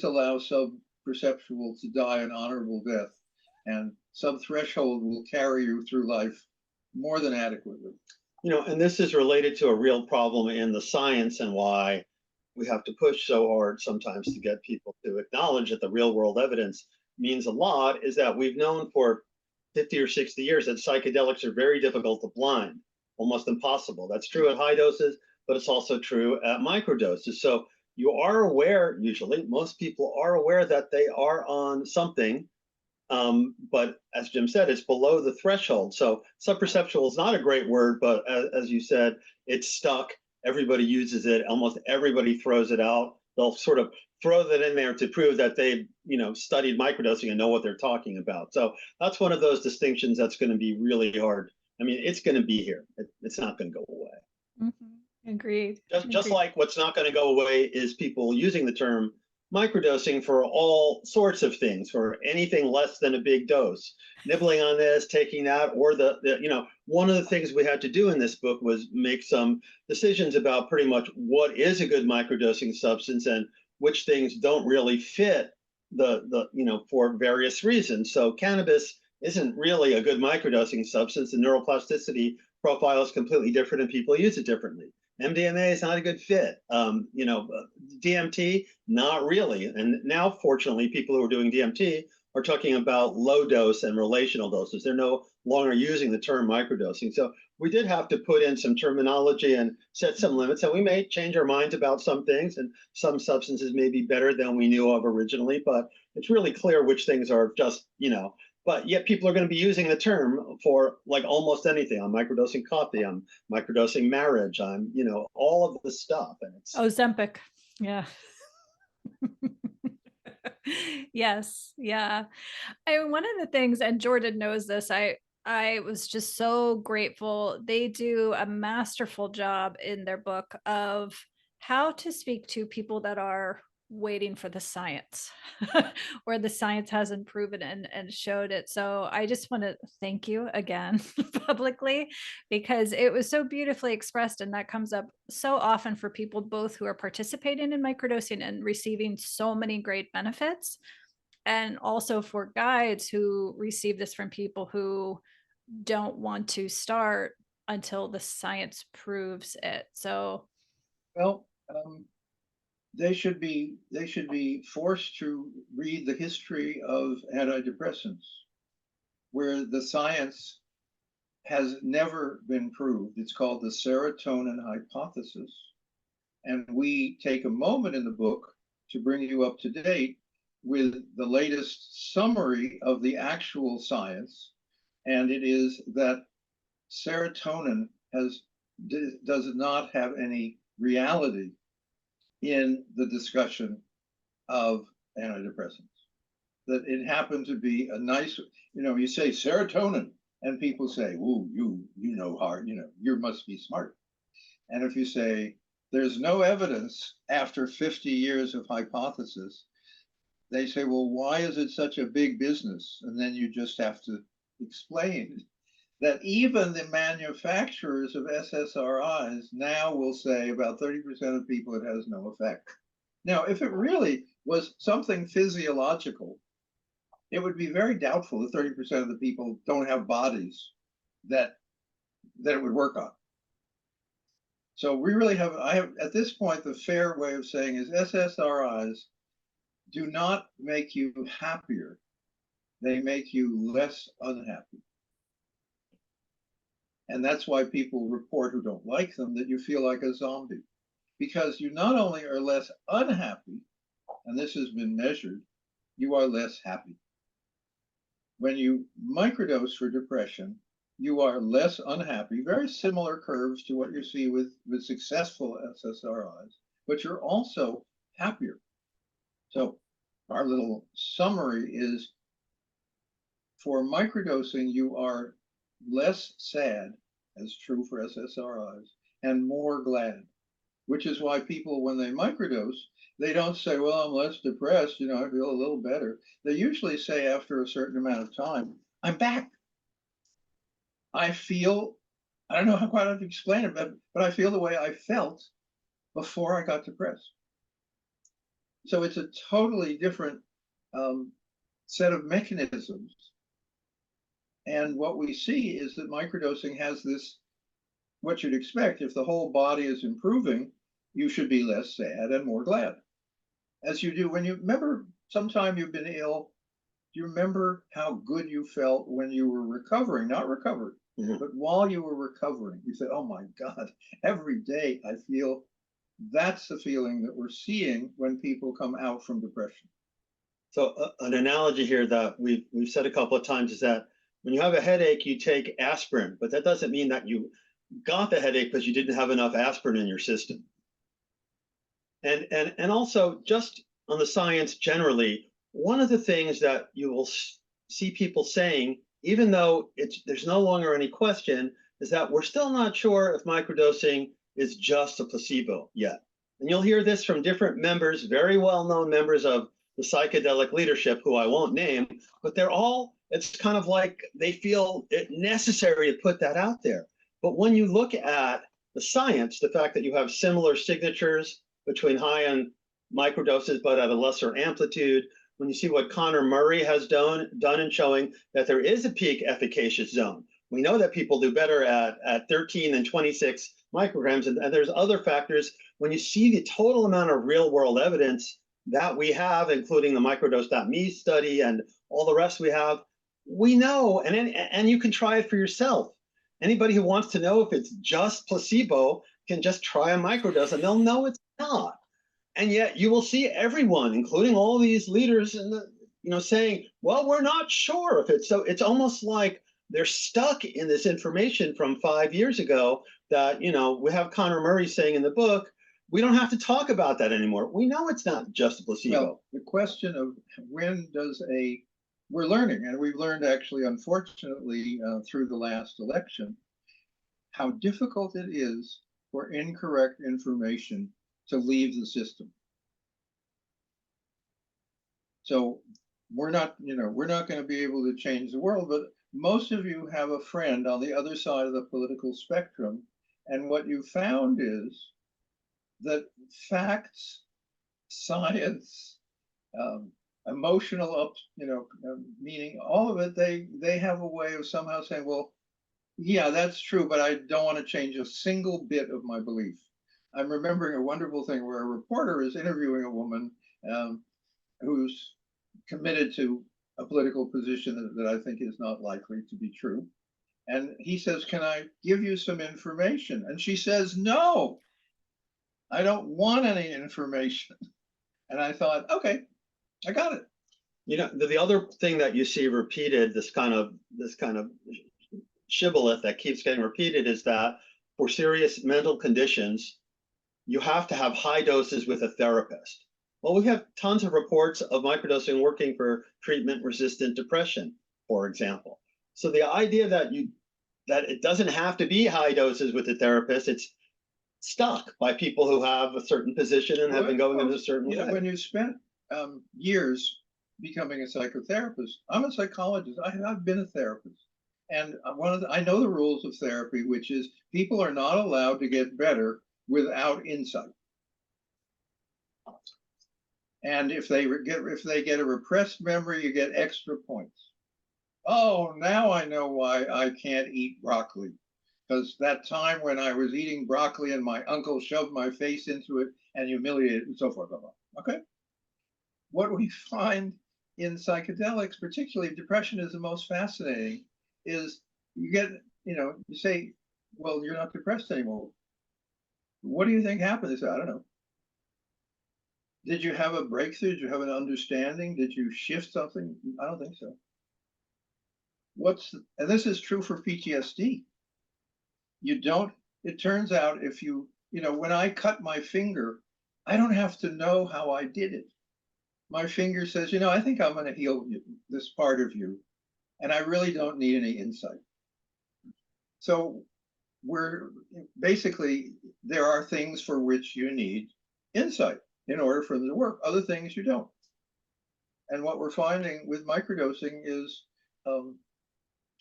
allow subperceptual to die an honorable death. and subthreshold will carry you through life more than adequately. And this is related to a real problem in the science and why we have to push so hard sometimes to get people to acknowledge that the real world evidence means a lot, is that we've known for 50 or 60 years that psychedelics are very difficult to blind, almost impossible. That's true at high doses, but it's also true at microdoses. So you are aware, usually, most people are aware that they are on something, but as Jim said, it's below the threshold. So subperceptual is not a great word, but as you said, it's stuck. Everybody uses it. Almost everybody throws it out. They'll sort of throw that in there to prove that they've studied microdosing and know what they're talking about. So that's one of those distinctions that's going to be really hard. I mean, it's going to be here. It's not going to go away. Mm-hmm. Agreed. Just like what's not going to go away is people using the term microdosing for all sorts of things, for anything less than a big dose, nibbling on this, taking that, or one of the things we had to do in this book was make some decisions about pretty much what is a good microdosing substance and which things don't really fit for various reasons. So cannabis isn't really a good microdosing substance. The neuroplasticity profile is completely different and people use it differently. MDMA is not a good fit. DMT, not really. And now, fortunately, people who are doing DMT are talking about low dose and relational doses. They're no longer using the term microdosing. So we did have to put in some terminology and set some limits. And we may change our minds about some things, and some substances may be better than we knew of originally. But it's really clear which things are just, but yet people are going to be using the term for like almost anything. I'm microdosing coffee, I'm microdosing marriage, I'm, all of the stuff. And it's Ozempic. Yeah. Yes. Yeah. One of the things, and Jordan knows this, I was just so grateful. They do a masterful job in their book of how to speak to people that are waiting for the science where the science hasn't proven and showed it. So I just want to thank you again publicly, because it was so beautifully expressed, and that comes up so often for people both who are participating in microdosing and receiving so many great benefits, and also for guides who receive this from people who don't want to start until the science proves it. So well, they should be forced to read the history of antidepressants, where the science has never been proved. It's called the serotonin hypothesis. And we take a moment in the book to bring you up to date with the latest summary of the actual science. And it is that serotonin does not have any reality in the discussion of antidepressants. That it happened to be a nice, you say serotonin, and people say, "Ooh, you know hard, you must be smart." And if you say there's no evidence after 50 years of hypothesis, they say, "Well, why is it such a big business?" And then you just have to explain that even the manufacturers of SSRIs now will say about 30% of people it has no effect. Now, if it really was something physiological, it would be very doubtful that 30% of the people don't have bodies that it would work on. So we really I have at this point, the fair way of saying is SSRIs do not make you happier. They make you less unhappy. And that's why people report who don't like them that you feel like a zombie, because you not only are less unhappy, and this has been measured, you are less happy. When you microdose for depression, you are less unhappy, very similar curves to what you see with successful SSRIs, but you're also happier. So our little summary is, for microdosing, you are less sad, as true for SSRIs, and more glad, which is why people, when they microdose, they don't say, "Well, I'm less depressed, I feel a little better." They usually say after a certain amount of time, "I'm back. I feel," I don't know how quite to explain it, but I feel the way I felt before I got depressed. So it's a totally different set of mechanisms And what we see is that microdosing has this, what you'd expect. If the whole body is improving, you should be less sad and more glad. As you do when you remember sometime you've been ill, do you remember how good you felt when you were recovering, not recovered, but while you were recovering? You said, oh my God, every day I feel. That's the feeling that we're seeing when people come out from depression. So an analogy here that we've said a couple of times is that when you have a headache, you take aspirin, but that doesn't mean that you got the headache because you didn't have enough aspirin in your system. And also just on the science generally, one of the things that you will see people saying, even though there's no longer any question, is that we're still not sure if microdosing is just a placebo yet. And you'll hear this from different members, very well-known members of the psychedelic leadership, who I won't name, but they're all, it's kind of like they feel it necessary to put that out there. But when you look at the science, the fact that you have similar signatures between high and microdoses, but at a lesser amplitude, when you see what Connor Murray has done in showing that there is a peak efficacious zone. We know that people do better at 13 and 26 micrograms, and there's other factors. When you see the total amount of real world evidence that we have, including the microdose.me study and all the rest we have, we know, and you can try it for yourself. Anybody who wants to know if it's just placebo can just try a microdose and they'll know it's not. And yet you will see everyone, including all these leaders, in the, saying, well, we're not sure if it's so. It's almost like they're stuck in this information from 5 years ago that, we have Connor Murray saying in the book, we don't have to talk about that anymore. We know it's not just a placebo. Well, the question of when does we're learning, and we've learned actually, unfortunately, through the last election, how difficult it is for incorrect information to leave the system. So we're not going to be able to change the world, but most of you have a friend on the other side of the political spectrum. And what you found is that facts, science, emotional meaning, all of it, they have a way of somehow saying, well, yeah, that's true, but I don't want to change a single bit of my belief. I'm remembering a wonderful thing where a reporter is interviewing a woman who's committed to a political position that I think is not likely to be true. And he says, can I give you some information? And she says, no, I don't want any information. And I thought, okay, I got it. The other thing that you see repeated, this kind of shibboleth that keeps getting repeated, is that for serious mental conditions, you have to have high doses with a therapist. Well, we have tons of reports of microdosing working for treatment-resistant depression, for example. So the idea that it doesn't have to be high doses with a therapist, it's stuck by people who have a certain position and have been going in a certain way. When you spent years becoming a psychotherapist, I'm a psychologist. I've been a therapist. And I know the rules of therapy, which is people are not allowed to get better without insight. And if they get a repressed memory, you get extra points. Oh, now I know why I can't eat broccoli. Because that time when I was eating broccoli and my uncle shoved my face into it and humiliated it and so forth. Okay. What we find in psychedelics, particularly depression, is the most fascinating, is you get, you say, well, you're not depressed anymore. What do you think happened? They say, I don't know. Did you have a breakthrough? Did you have an understanding? Did you shift something? I don't think so. And this is true for PTSD. It turns out if when I cut my finger, I don't have to know how I did it. My finger says, I think I'm going to heal this part of you. And I really don't need any insight. So there are things for which you need insight in order for them to work. Other things you don't. And what we're finding with microdosing is,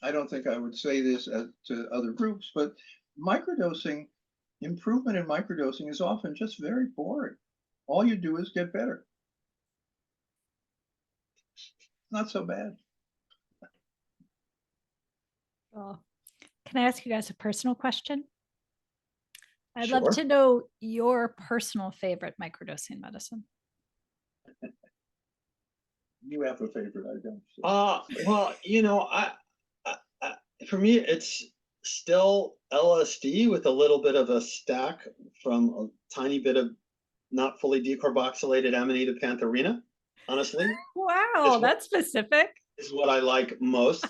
I don't think I would say this to other groups, but improvement in microdosing is often just very boring. All you do is get better. Not so bad. Can I ask you guys a personal question? I'd love Sure. to know your personal favorite microdosing medicine. You have a favorite, I don't. Well, I, for me, it's still LSD with a little bit of a stack from a tiny bit of not fully decarboxylated amanita pantherina. Honestly, Wow, is what that's specific. is what I like most.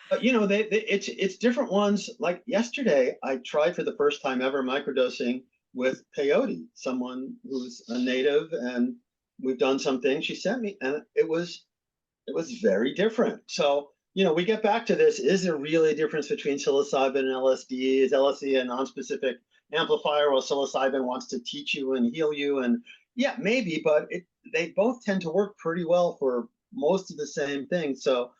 But it's different ones. Like yesterday, I tried for the first time ever microdosing with peyote, someone who's a native, and we've done some things. She sent me, and it was very different. So, we get back to this. Is there really a difference between psilocybin and LSD? Is LSD a non-specific amplifier while psilocybin wants to teach you and heal you? And yeah, maybe, but they both tend to work pretty well for most of the same things. So,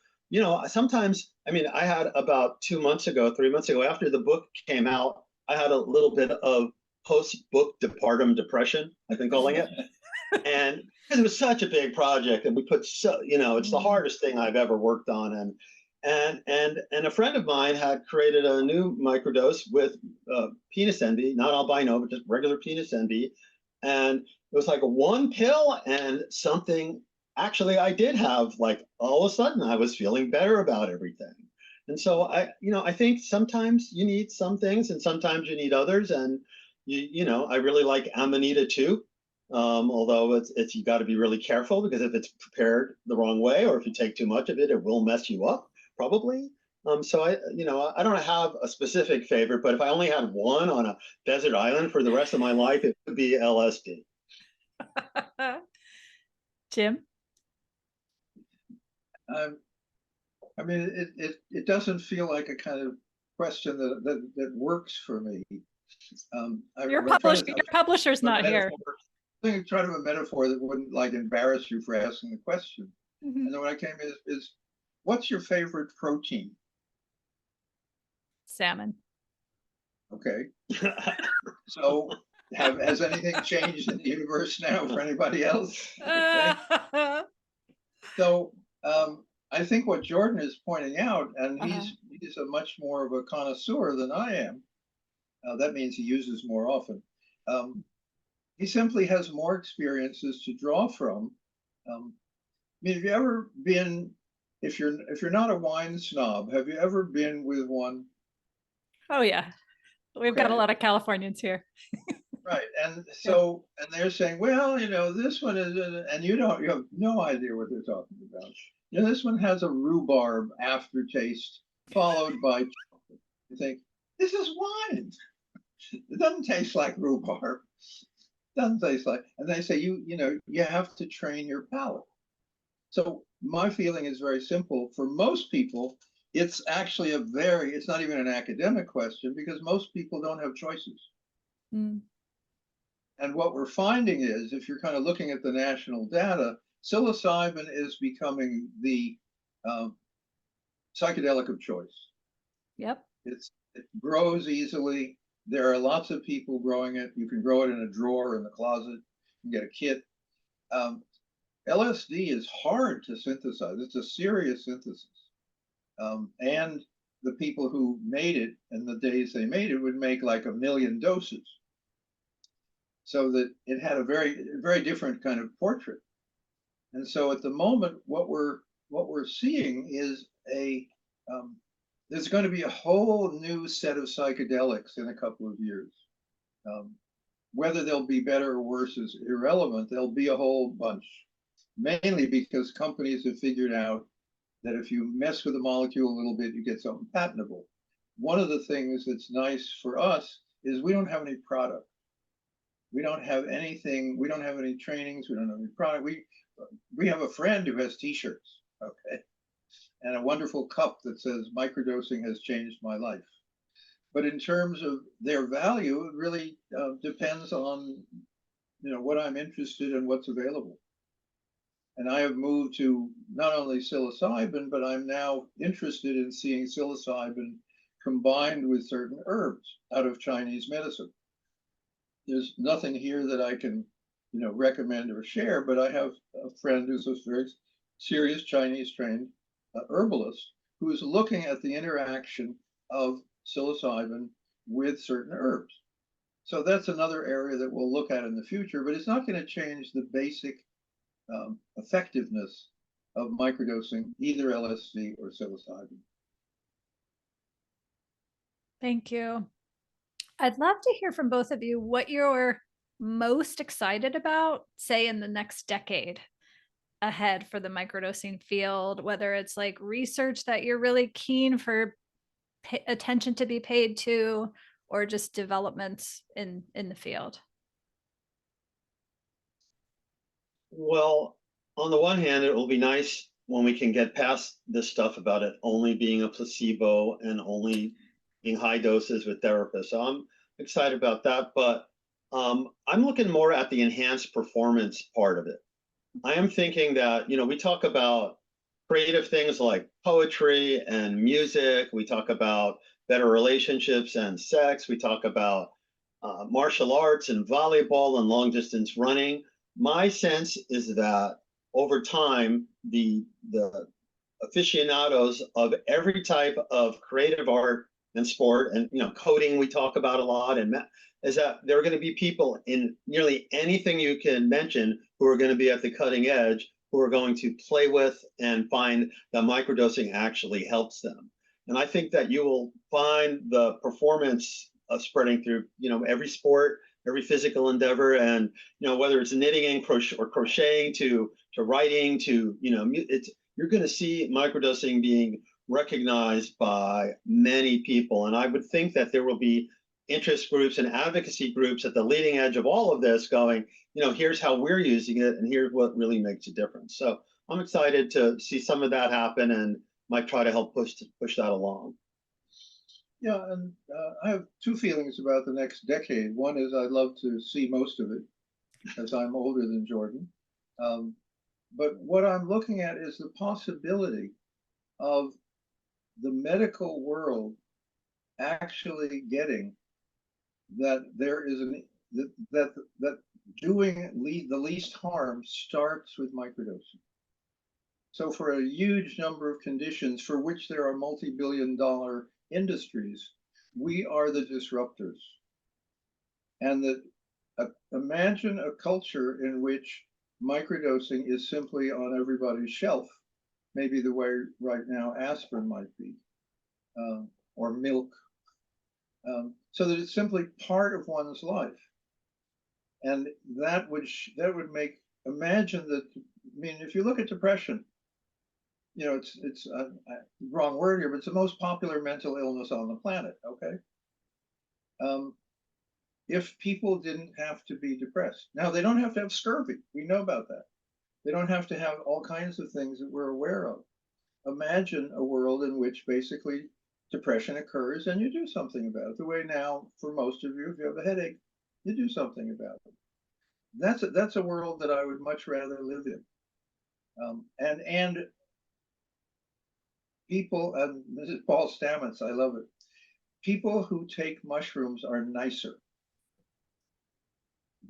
sometimes, I had about 2 months ago, 3 months ago, after the book came out, I had a little bit of post-book departum depression, I've been calling it. And because it was such a big project, and we put it's the hardest thing I've ever worked on, and a friend of mine had created a new microdose with penis envy, not albino, but just regular penis envy, and it was like a one pill and something. Actually, I did have, like, all of a sudden I was feeling better about everything, and so I think sometimes you need some things and sometimes you need others, and I really like Amanita too. Although it's you got to be really careful, because if it's prepared the wrong way, or if you take too much of it, it will mess you up probably. So I don't have a specific favorite, but if I only had one on a desert island for the rest of my life, it would be LSD. Jim? It doesn't feel like a kind of question that works for me. Your Your publisher's not here. I tried a metaphor that wouldn't, like, embarrass you for asking the question. Mm-hmm. And then when I came is what's your favorite protein? Salmon. Okay. So has anything changed in the universe now for anybody else? Okay. So I think what Jordan is pointing out, and he's a much more of a connoisseur than I am. That means he uses more often. He simply has more experiences to draw from. Have you ever been, if you're not a wine snob, have you ever been with one? Oh yeah, we've got a lot of Californians here. Right, and so and they're saying, well, this one is, and you have no idea what they're talking about. This one has a rhubarb aftertaste followed by chocolate. You think, this is wine. It doesn't taste like rhubarb. Doesn't taste like, and they say you have to train your palate. So my feeling is very simple. For most people, it's actually it's not even an academic question, because most people don't have choices. Mm. And what we're finding is, if you're kind of looking at the national data, psilocybin is becoming the psychedelic of choice. Yep. It grows easily. There are lots of people growing it. You can grow it in a drawer in the closet. You can get a kit. LSD is hard to synthesize. It's a serious synthesis. And the people who made it, in the days they made it, would make like 1 million doses. So that it had a very, very different kind of portrait. And so at the moment, what we're seeing is there's going to be a whole new set of psychedelics in a couple of years. Whether they'll be better or worse is irrelevant. There'll be a whole bunch, mainly because companies have figured out that if you mess with the molecule a little bit, you get something patentable. One of the things that's nice for us is we don't have any product. We don't have anything. We don't have any trainings. We don't have any product. We have a friend who has T-shirts, okay, and a wonderful cup that says "Microdosing has changed my life." But in terms of their value, it really depends on what I'm interested in, what's available. And I have moved to not only psilocybin, but I'm now interested in seeing psilocybin combined with certain herbs out of Chinese medicine. There's nothing here that I can, recommend or share, but I have a friend who's a very serious Chinese trained herbalist who is looking at the interaction of psilocybin with certain herbs. So that's another area that we'll look at in the future, but it's not going to change the basic effectiveness of microdosing, either LSD or psilocybin. Thank you. I'd love to hear from both of you what you're most excited about, say, in the next decade ahead for the microdosing field, whether it's like research that you're really keen for attention to be paid to, or just developments in the field. Well, on the one hand, it will be nice when we can get past this stuff about it only being a placebo and only being high doses with therapists. So I'm excited about that, but I'm looking more at the enhanced performance part of it. I am thinking that, we talk about creative things like poetry and music. We talk about better relationships and sex. We talk about martial arts and volleyball and long distance running. My sense is that over time, the aficionados of every type of creative art and sport, and coding we talk about a lot, and is that there are going to be people in nearly anything you can mention who are going to be at the cutting edge, who are going to play with and find that microdosing actually helps them. And I think that you will find the performance spreading through every sport, every physical endeavor, and whether it's knitting and crocheting to writing to you're going to see microdosing being recognized by many people. And I would think that there will be interest groups and advocacy groups at the leading edge of all of this going, here's how we're using it and here's what really makes a difference. So I'm excited to see some of that happen and might try to help push that along. Yeah, and I have two feelings about the next decade. One is I'd love to see most of it, as I'm older than Jordan. But what I'm looking at is the possibility of the medical world actually getting that there is that doing the least harm starts with microdosing. So for a huge number of conditions for which there are multi-billion-dollar industries, we are the disruptors. And that imagine a culture in which microdosing is simply on everybody's shelf, maybe the way right now aspirin might be, or milk, so that it's simply part of one's life. And that would make, imagine that, if you look at depression, it's wrong word here, but it's the most popular mental illness on the planet, okay? If people didn't have to be depressed. Now, they don't have to have scurvy. We know about that. They don't have to have all kinds of things that we're aware of. Imagine a world in which basically depression occurs and you do something about it. The way now, for most of you, if you have a headache, you do something about it. That's a world that I would much rather live in. And people, and this is Paul Stamets, I love it. People who take mushrooms are nicer.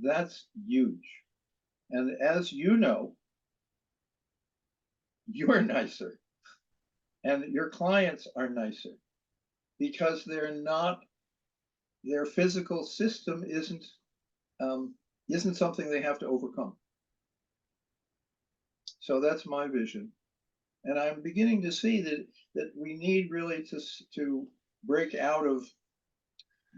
That's huge. And as you know, you're nicer. And your clients are nicer because their physical system isn't something they have to overcome. So that's my vision. And I'm beginning to see that we need really to break out of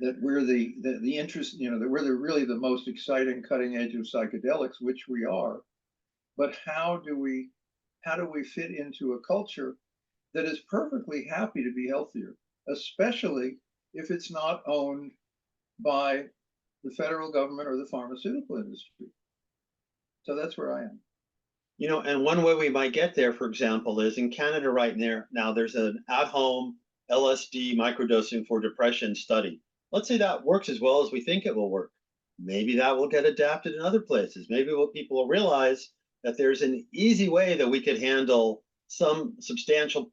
that we're the interest, that we're really the most exciting cutting edge of psychedelics, which we are. But how do we fit into a culture that is perfectly happy to be healthier, especially if it's not owned by the federal government or the pharmaceutical industry? So that's where I am. And one way we might get there, for example, is in Canada right now, there's an at-home LSD microdosing for depression study. Let's say that works as well as we think it will work. Maybe that will get adapted in other places. Maybe what people will realize that there's an easy way that we could handle some substantial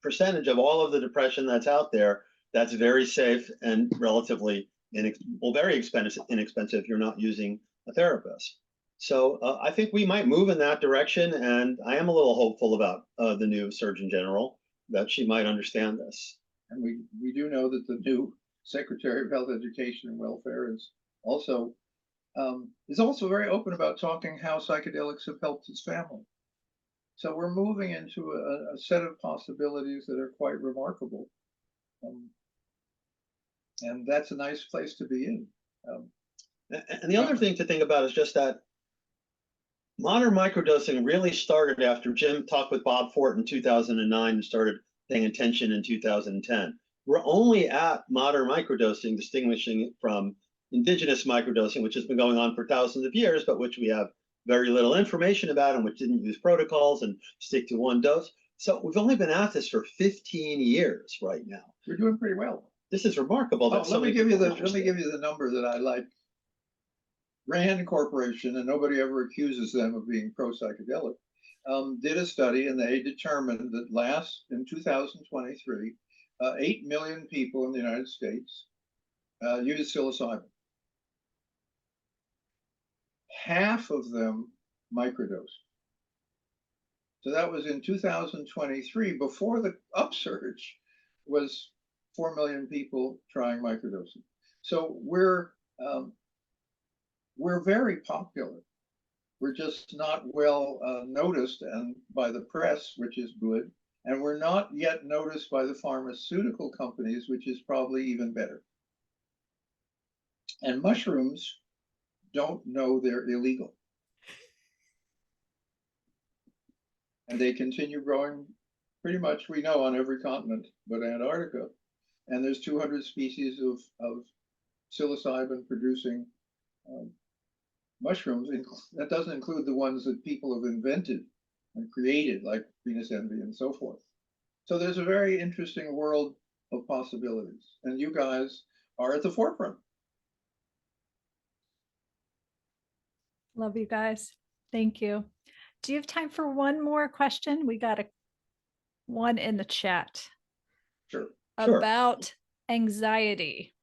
percentage of all of the depression that's out there that's very safe and relatively very inexpensive if you're not using a therapist. So I think we might move in that direction, and I am a little hopeful about the new Surgeon General that she might understand this. And we do know that the new Secretary of Health, Education and Welfare is also very open about talking how psychedelics have helped his family. So we're moving into a set of possibilities that are quite remarkable. And that's a nice place to be in. And the other thing to think about is just that modern microdosing really started after Jim talked with Bob Fort in 2009 and started paying attention in 2010. We're only at modern microdosing, distinguishing it from indigenous microdosing, which has been going on for thousands of years, but which we have very little information about and which didn't use protocols and stick to one dose. So we've only been at this for 15 years right now. We're doing pretty well. This is remarkable. Let me give you the number that I like. Rand Corporation, and nobody ever accuses them of being pro-psychedelic, did a study, and they determined that in 2023, 8 million people in the United States used psilocybin. Half of them microdosed. So that was in 2023, before the upsurge was 4 million people trying microdosing. So we're very popular. We're just not well noticed and by the press, which is good. And we're not yet noticed by the pharmaceutical companies, which is probably even better. And mushrooms don't know they're illegal. And they continue growing pretty much, we know, on every continent but Antarctica. And there's 200 species of psilocybin producing mushrooms. That doesn't include the ones that people have invented and created, like Venus envy and so forth. So there's a very interesting world of possibilities. And you guys are at the forefront. Love you guys. Thank you. Do you have time for one more question? We got one in the chat. Sure. About anxiety.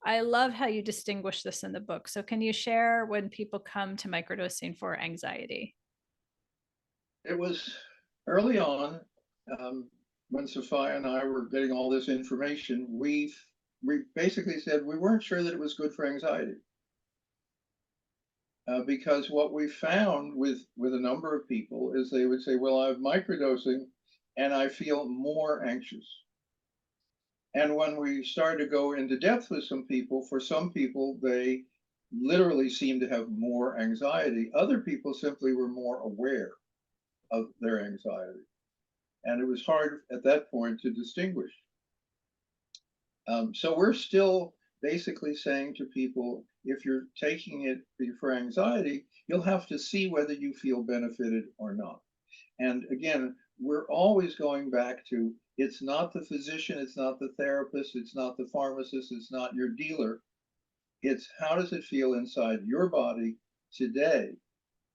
I love how you distinguish this in the book. So can you share when people come to microdosing for anxiety? It was early on, when Sophia and I were getting all this information, we basically said we weren't sure that it was good for anxiety. Because what we found with a number of people is they would say, well, I'm microdosing and I feel more anxious. And when we started to go into depth with some people, for some people, they literally seemed to have more anxiety. Other people simply were more aware of their anxiety. And it was hard at that point to distinguish. So we're still basically saying to people, if you're taking it for anxiety, you'll have to see whether you feel benefited or not. And again, we're always going back to, it's not the physician, it's not the therapist, it's not the pharmacist, it's not your dealer. It's how does it feel inside your body today?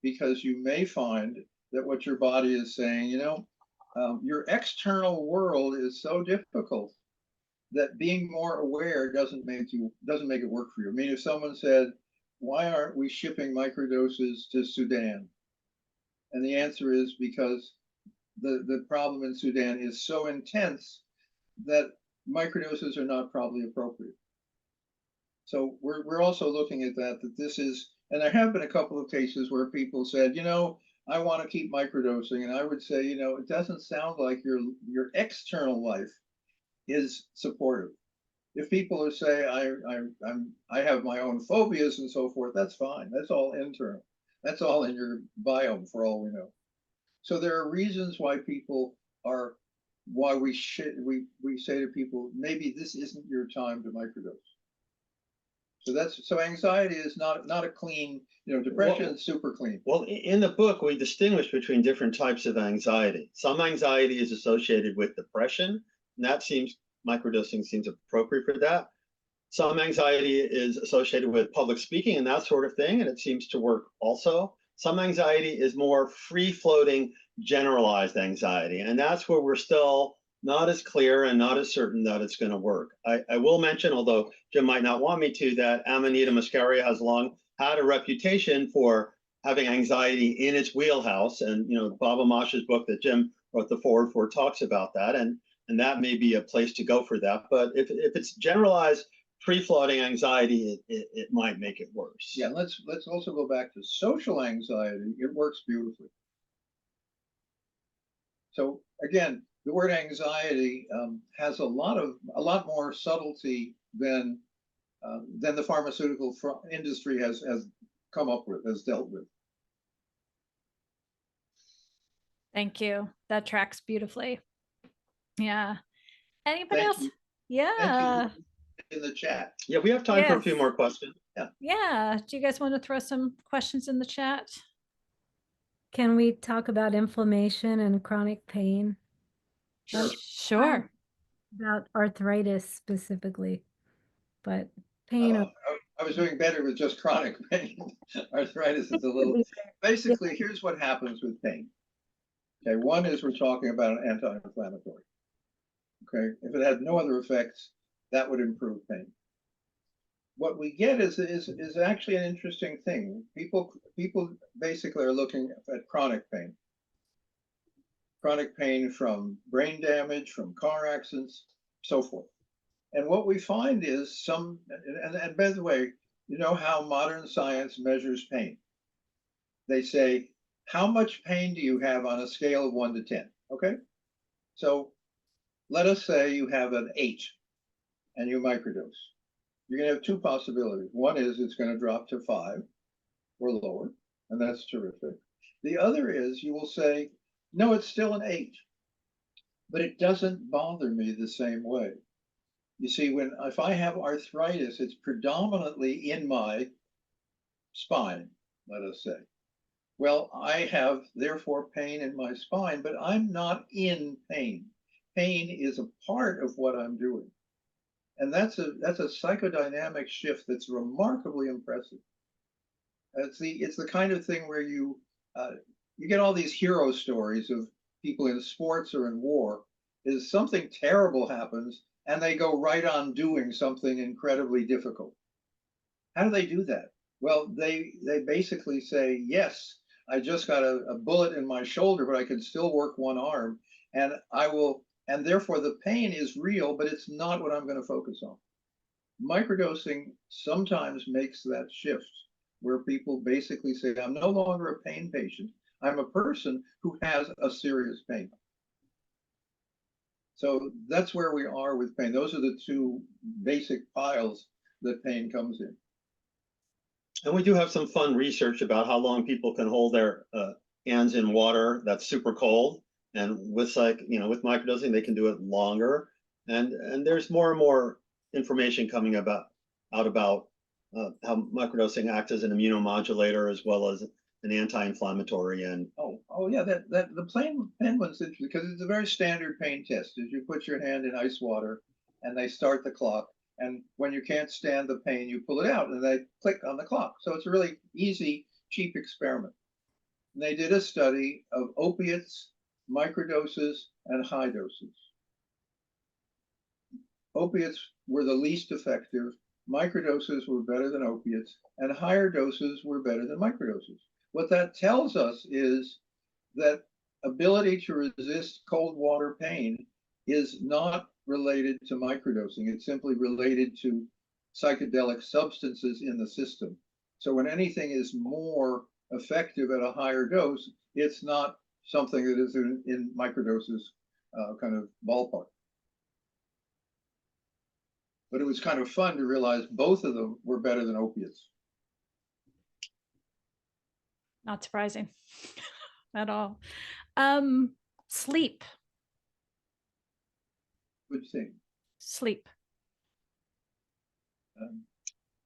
Because you may find that what your body is saying, your external world is so difficult that being more aware doesn't make it work for you. I mean, if someone said, why aren't we shipping microdoses to Sudan? And the answer is because the problem in Sudan is so intense that microdoses are not probably appropriate. So we're also looking at that this is, and there have been a couple of cases where people said, I want to keep microdosing. And I would say, it doesn't sound like your external life is supportive. If people say I have my own phobias and so forth, that's fine. That's all internal. That's all in your biome for all we know. So there are reasons why we say to people, maybe this isn't your time to microdose. So anxiety is not a clean, depression is super clean. Well, in the book, we distinguish between different types of anxiety. Some anxiety is associated with depression, and microdosing seems appropriate for that. Some anxiety is associated with public speaking and that sort of thing, and it seems to work also. Some anxiety is more free-floating, generalized anxiety, and that's where we're still not as clear and not as certain that it's going to work. I will mention, although Jim might not want me to, that Amanita muscaria has long had a reputation for having anxiety in its wheelhouse, and Bob Amash's book that Jim wrote the foreword for talks about that. And and that may be a place to go for that. But if it's generalized free-floating anxiety, it might make it worse. Yeah, let's also go back to social anxiety. It works beautifully. So again, the word anxiety has a lot more subtlety than the pharmaceutical industry has come up with, has dealt with. Thank you. That tracks beautifully. Yeah. Anybody Thank else? you. Yeah. Thank you in the chat. Yeah, we have time for a few Yes. more questions. Yeah. Do you guys want to throw some questions in the chat? Can we talk about inflammation and chronic pain? Sure. Sure. About arthritis specifically, but pain. I was doing better with just chronic pain. Arthritis is a little. Basically, here's what happens with pain. Okay, one is we're talking about an anti-inflammatory. Okay, if it had no other effects, that would improve pain. What we get is actually an interesting thing. People basically are looking at chronic pain. Chronic pain from brain damage, from car accidents, so forth. And what we find is and by the way, you know how modern science measures pain? They say, how much pain do you have on a scale of 1 to 10? Okay, so let us say you have an 8 and you microdose. You're going to have two possibilities. One is it's going to drop to 5 or lower, and that's terrific. The other is you will say, no, it's still an 8, but it doesn't bother me the same way. You see, if I have arthritis, it's predominantly in my spine, let us say. Well, I have therefore pain in my spine, but I'm not in pain. Pain is a part of what I'm doing. And that's a psychodynamic shift that's remarkably impressive. It's the kind of thing where you get all these hero stories of people in sports or in war. Is something terrible happens and they go right on doing something incredibly difficult. How do they do that? Well, they basically say, yes, I just got a bullet in my shoulder, but I can still work one arm, and I will, and therefore the pain is real, but it's not what I'm going to focus on. Microdosing sometimes makes that shift where people basically say, I'm no longer a pain patient. I'm a person who has a serious pain. So that's where we are with pain. Those are the two basic piles that pain comes in. And we do have some fun research about how long people can hold their hands in water that's super cold. And with with microdosing, they can do it longer. And there's more and more information coming out about how microdosing acts as an immunomodulator as well as an anti-inflammatory. And oh yeah, that the pain one's interesting because it's a very standard pain test. Is you put your hand in ice water and they start the clock. And when you can't stand the pain, you pull it out and they click on the clock. So it's a really easy, cheap experiment. And they did a study of opiates, microdoses, and high doses. Opiates were the least effective, microdoses were better than opiates, and higher doses were better than microdoses. What that tells us is that ability to resist cold water pain is not related to microdosing. It's simply related to psychedelic substances in the system. So when anything is more effective at a higher dose, it's not something that is in microdoses kind of ballpark. But it was kind of fun to realize both of them were better than opiates. Not surprising at all. Sleep. Good thing. Sleep.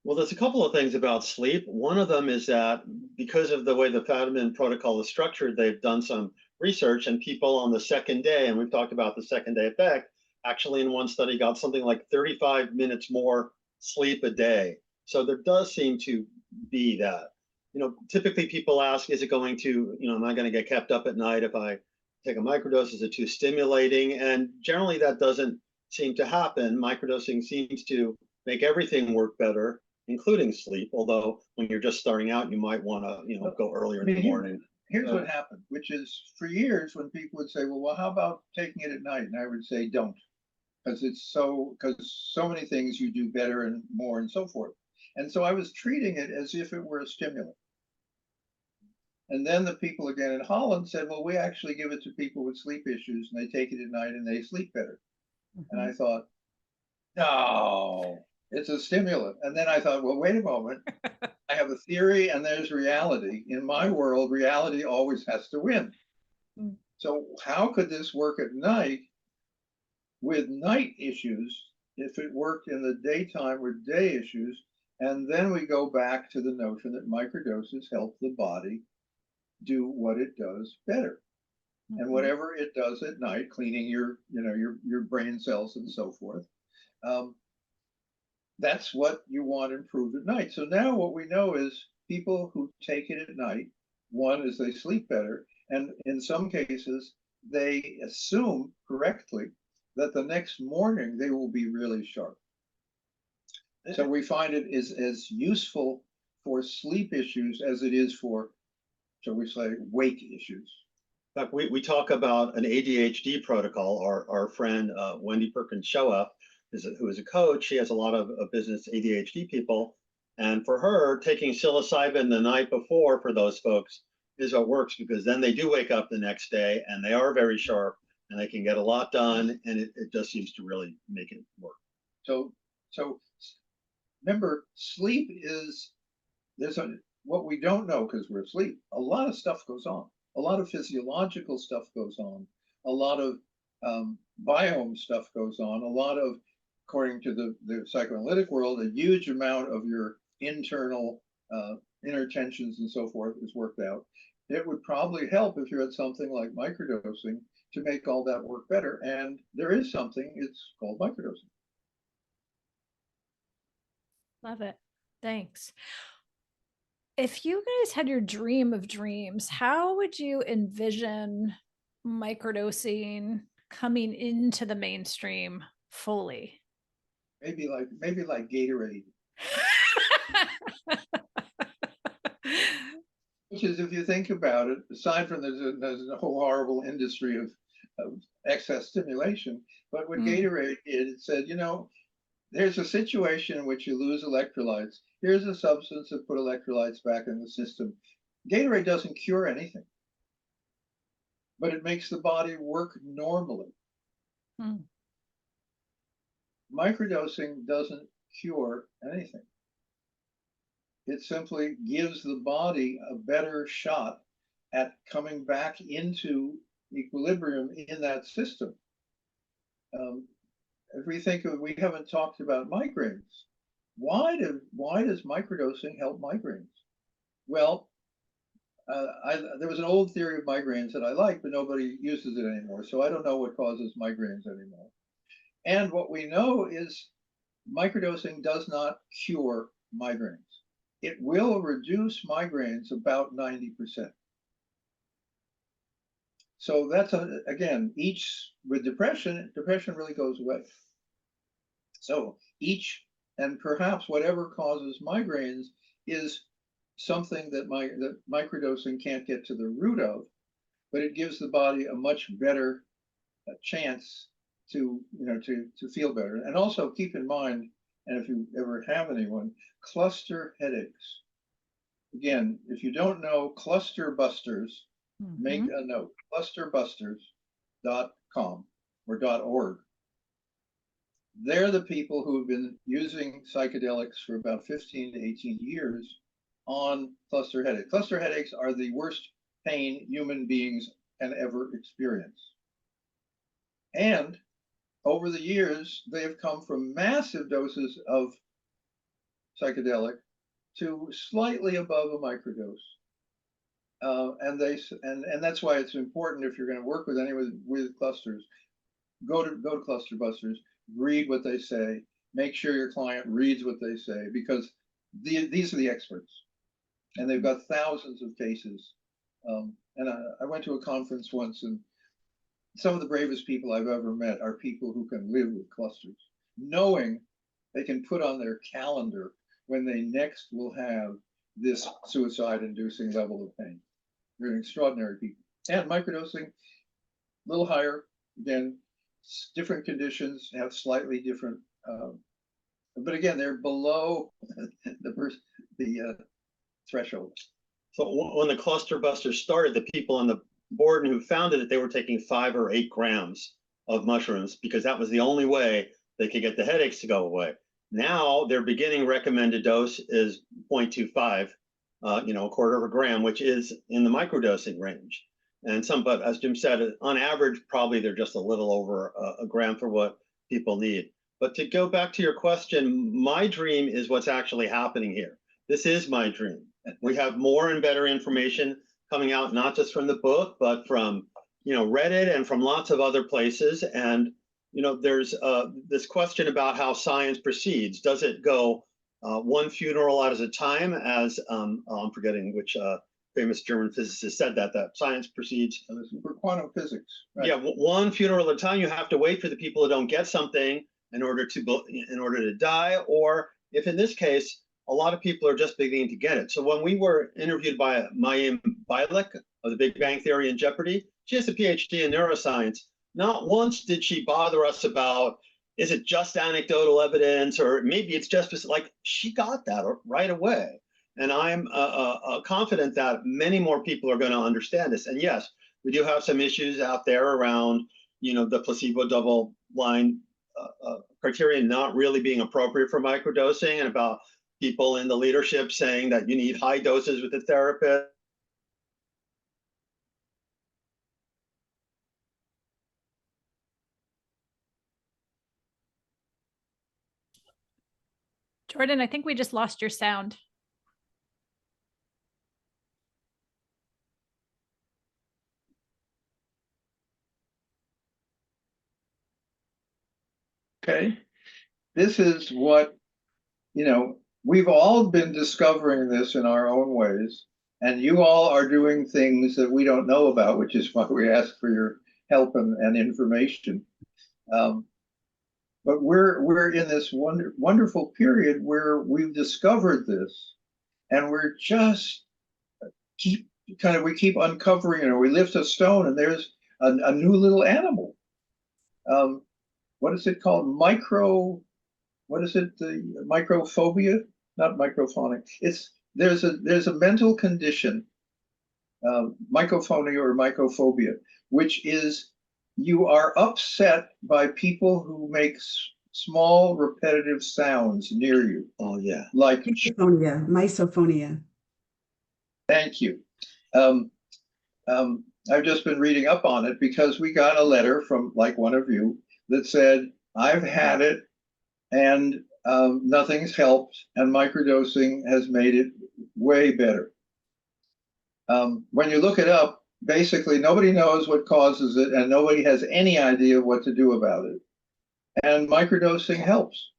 well, there's a couple of things about sleep. One of them is that because of the way the Fadiman Protocol is structured, they've done some research, and people on the second day, and we've talked about the second day effect, actually in one study got something like 35 minutes more sleep a day. So there does seem to be that. Typically people ask, is it going to, am I going to get kept up at night if I take a microdose? Is it too stimulating? And generally that doesn't seem to happen. Microdosing seems to make everything work better, including sleep. Although when you're just starting out, you might want to, go earlier in the morning. here's what happened, which is for years when people would say, well, how about taking it at night? And I would say, don't, because so many things you do better and more and so forth. And so I was treating it as if it were a stimulant. And then the people again in Holland said, well, we actually give it to people with sleep issues and they take it at night and they sleep better. And I thought, no, it's a stimulant. And then I thought, well, wait a moment. I have a theory and there's reality. In my world, reality always has to win. So how could this work at night with night issues if it worked in the daytime with day issues? And then we go back to the notion that microdoses help the body do what it does better. And whatever it does at night, cleaning your brain cells and so forth, that's what you want improved at night. So now what we know is people who take it at night, one is they sleep better, and in some cases they assume correctly that the next morning they will be really sharp. So we find it is as useful for sleep issues as it is for, shall we say, wake issues. In fact, we talk about an ADHD protocol. Our friend Wendy Perkins Shoa, who is a coach, she has a lot of business ADHD people. And for her, taking psilocybin the night before for those folks is what works, because then they do wake up the next day and they are very sharp and they can get a lot done. And it just seems to really make it work. So remember, sleep is, what we don't know because we're asleep, a lot of stuff goes on. A lot of physiological stuff goes on. A lot of biome stuff goes on. A lot of, according to the psychoanalytic world, a huge amount of your internal inner tensions and so forth is worked out. It would probably help if you had something like microdosing to make all that work better. And there is something, it's called microdosing. Love it. Thanks. If you guys had your dream of dreams, how would you envision microdosing coming into the mainstream fully? Maybe like Gatorade. Which is, if you think about it, aside from there's a whole horrible industry of excess stimulation, but what Gatorade did, it said, there's a situation in which you lose electrolytes. Here's a substance that put electrolytes back in the system. Gatorade doesn't cure anything, but it makes the body work normally. Microdosing doesn't cure anything. It simply gives the body a better shot at coming back into equilibrium in that system. If we think of, we haven't talked about migraines. Why does microdosing help migraines? Well, there was an old theory of migraines that I liked, but nobody uses it anymore. So I don't know what causes migraines anymore. And what we know is microdosing does not cure migraines. It will reduce migraines about 90%. So that's, again, with depression really goes away. So and perhaps whatever causes migraines is something that microdosing can't get to the root of, but it gives the body a much better chance to feel better. And also keep in mind, and if you ever have anyone, cluster headaches. Again, if you don't know cluster busters, make a note, clusterbusters.com or .org. They're the people who have been using psychedelics for about 15 to 18 years on cluster headaches. Cluster headaches are the worst pain human beings can ever experience. And over the years, they have come from massive doses of psychedelic to slightly above a microdose. And that's why it's important, if you're going to work with anyone with clusters, go to Cluster Busters, read what they say, make sure your client reads what they say, because these are the experts, and they've got thousands of cases. And I went to a conference once, and some of the bravest people I've ever met are people who can live with clusters, knowing they can put on their calendar when they next will have this suicide-inducing level of pain. They're extraordinary people. And microdosing, a little higher, again, different conditions have slightly different, but again, they're below the threshold. So when the cluster busters started, the people on the board who founded it, they were taking 5 or 8 grams of mushrooms because that was the only way they could get the headaches to go away. Now their beginning recommended dose is 0.25, a quarter of a gram, which is in the microdosing range. And but as Jim said, on average, probably they're just a little over a gram for what people need. But to go back to your question, my dream is what's actually happening here. This is my dream. We have more and better information coming out, not just from the book, but from Reddit and from lots of other places. And there's this question about how science proceeds. Does it go one funeral at a time, as I'm forgetting which famous German physicist said that science proceeds for quantum physics. Right? Yeah, one funeral at a time. You have to wait for the people who don't get something in order to die, or if in this case, a lot of people are just beginning to get it. So when we were interviewed by Mayim Bialik of the Big Bang Theory and Jeopardy, she has a PhD in neuroscience. Not once did she bother us about, is it just anecdotal evidence, or maybe it's just like, she got that right away. And I'm confident that many more people are going to understand this. And yes, we do have some issues out there around, the placebo double-blind criterion not really being appropriate for microdosing, and about people in the leadership saying that you need high doses with a therapist. Jordan, I think we just lost your sound. Okay. This is what, we've all been discovering this in our own ways, and you all are doing things that we don't know about, which is why we ask for your help and information. But we're in this wonderful period where we've discovered this, and we're just we keep uncovering, we lift a stone and there's a new little animal. What is it called? What is it? The microphobia? Not microphonic. There's a mental condition, mycophonia or mycophobia, which is you are upset by people who make small repetitive sounds near you. Oh yeah. Like misophonia. Thank you. I've just been reading up on it because we got a letter from one of you that said, I've had it and nothing's helped, and microdosing has made it way better. When you look it up, basically nobody knows what causes it and nobody has any idea what to do about it. And microdosing helps.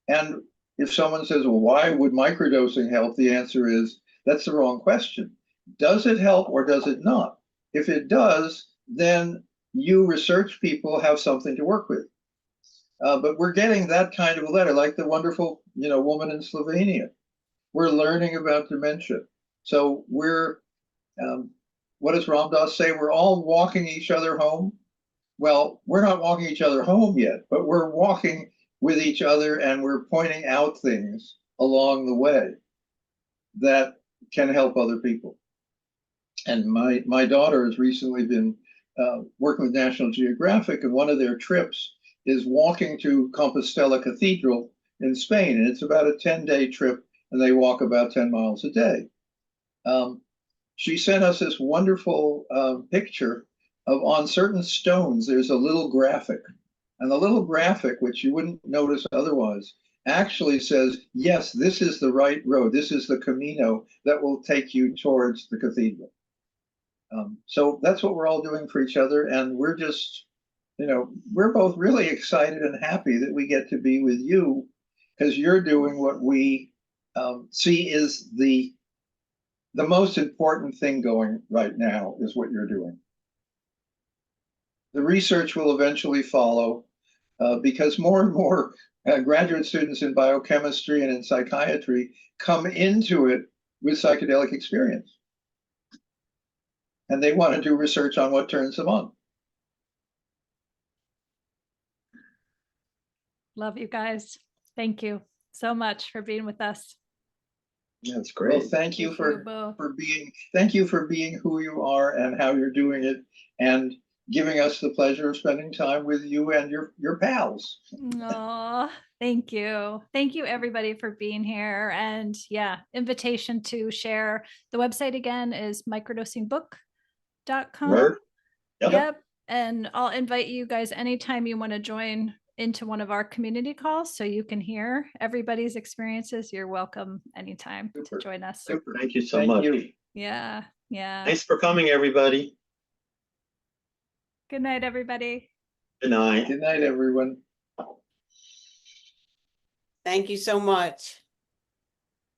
And if someone says, well, why would microdosing help? The answer is, that's the wrong question. Does it help or does it not? If it does, then you research people have something to work with. But we're getting that kind of a letter, like the wonderful, woman in Slovenia. We're learning about dementia. So we're, what does Ram Dass say? We're all walking each other home. Well, we're not walking each other home yet, but we're walking with each other and we're pointing out things along the way that can help other people. And my daughter has recently been working with National Geographic, and one of their trips is walking to Compostela Cathedral in Spain. And it's about a 10-day trip, and they walk about 10 miles a day. She sent us this wonderful picture of, on certain stones, there's a little graphic. And the little graphic, which you wouldn't notice otherwise, actually says, yes, this is the right road. This is the Camino that will take you towards the cathedral. So that's what we're all doing for each other. And we're just, we're both really excited and happy that we get to be with you, because you're doing what we see is the most important thing going right now, is what you're doing. The research will eventually follow, because more and more graduate students in biochemistry and in psychiatry come into it with psychedelic experience. and they want to do research on what turns them on. Love you guys. Thank you so much for being with us. That's Well, great. thank you Thank you for being who you are and how you're doing it, and giving us the pleasure of spending time with you and your pals. Aw, thank you. Thank you everybody for being here. And yeah, invitation to share. The website again is microdosingbook.com. Word. Yep. Yep. And I'll invite you guys anytime you want to join into one of our community calls so you can hear everybody's experiences. You're welcome anytime Super. to join us. Super. Thank you so Thank much. you. Yeah. Yeah. Thanks for coming, everybody. Good night, everybody. Good night. Good night, everyone. Thank you so much.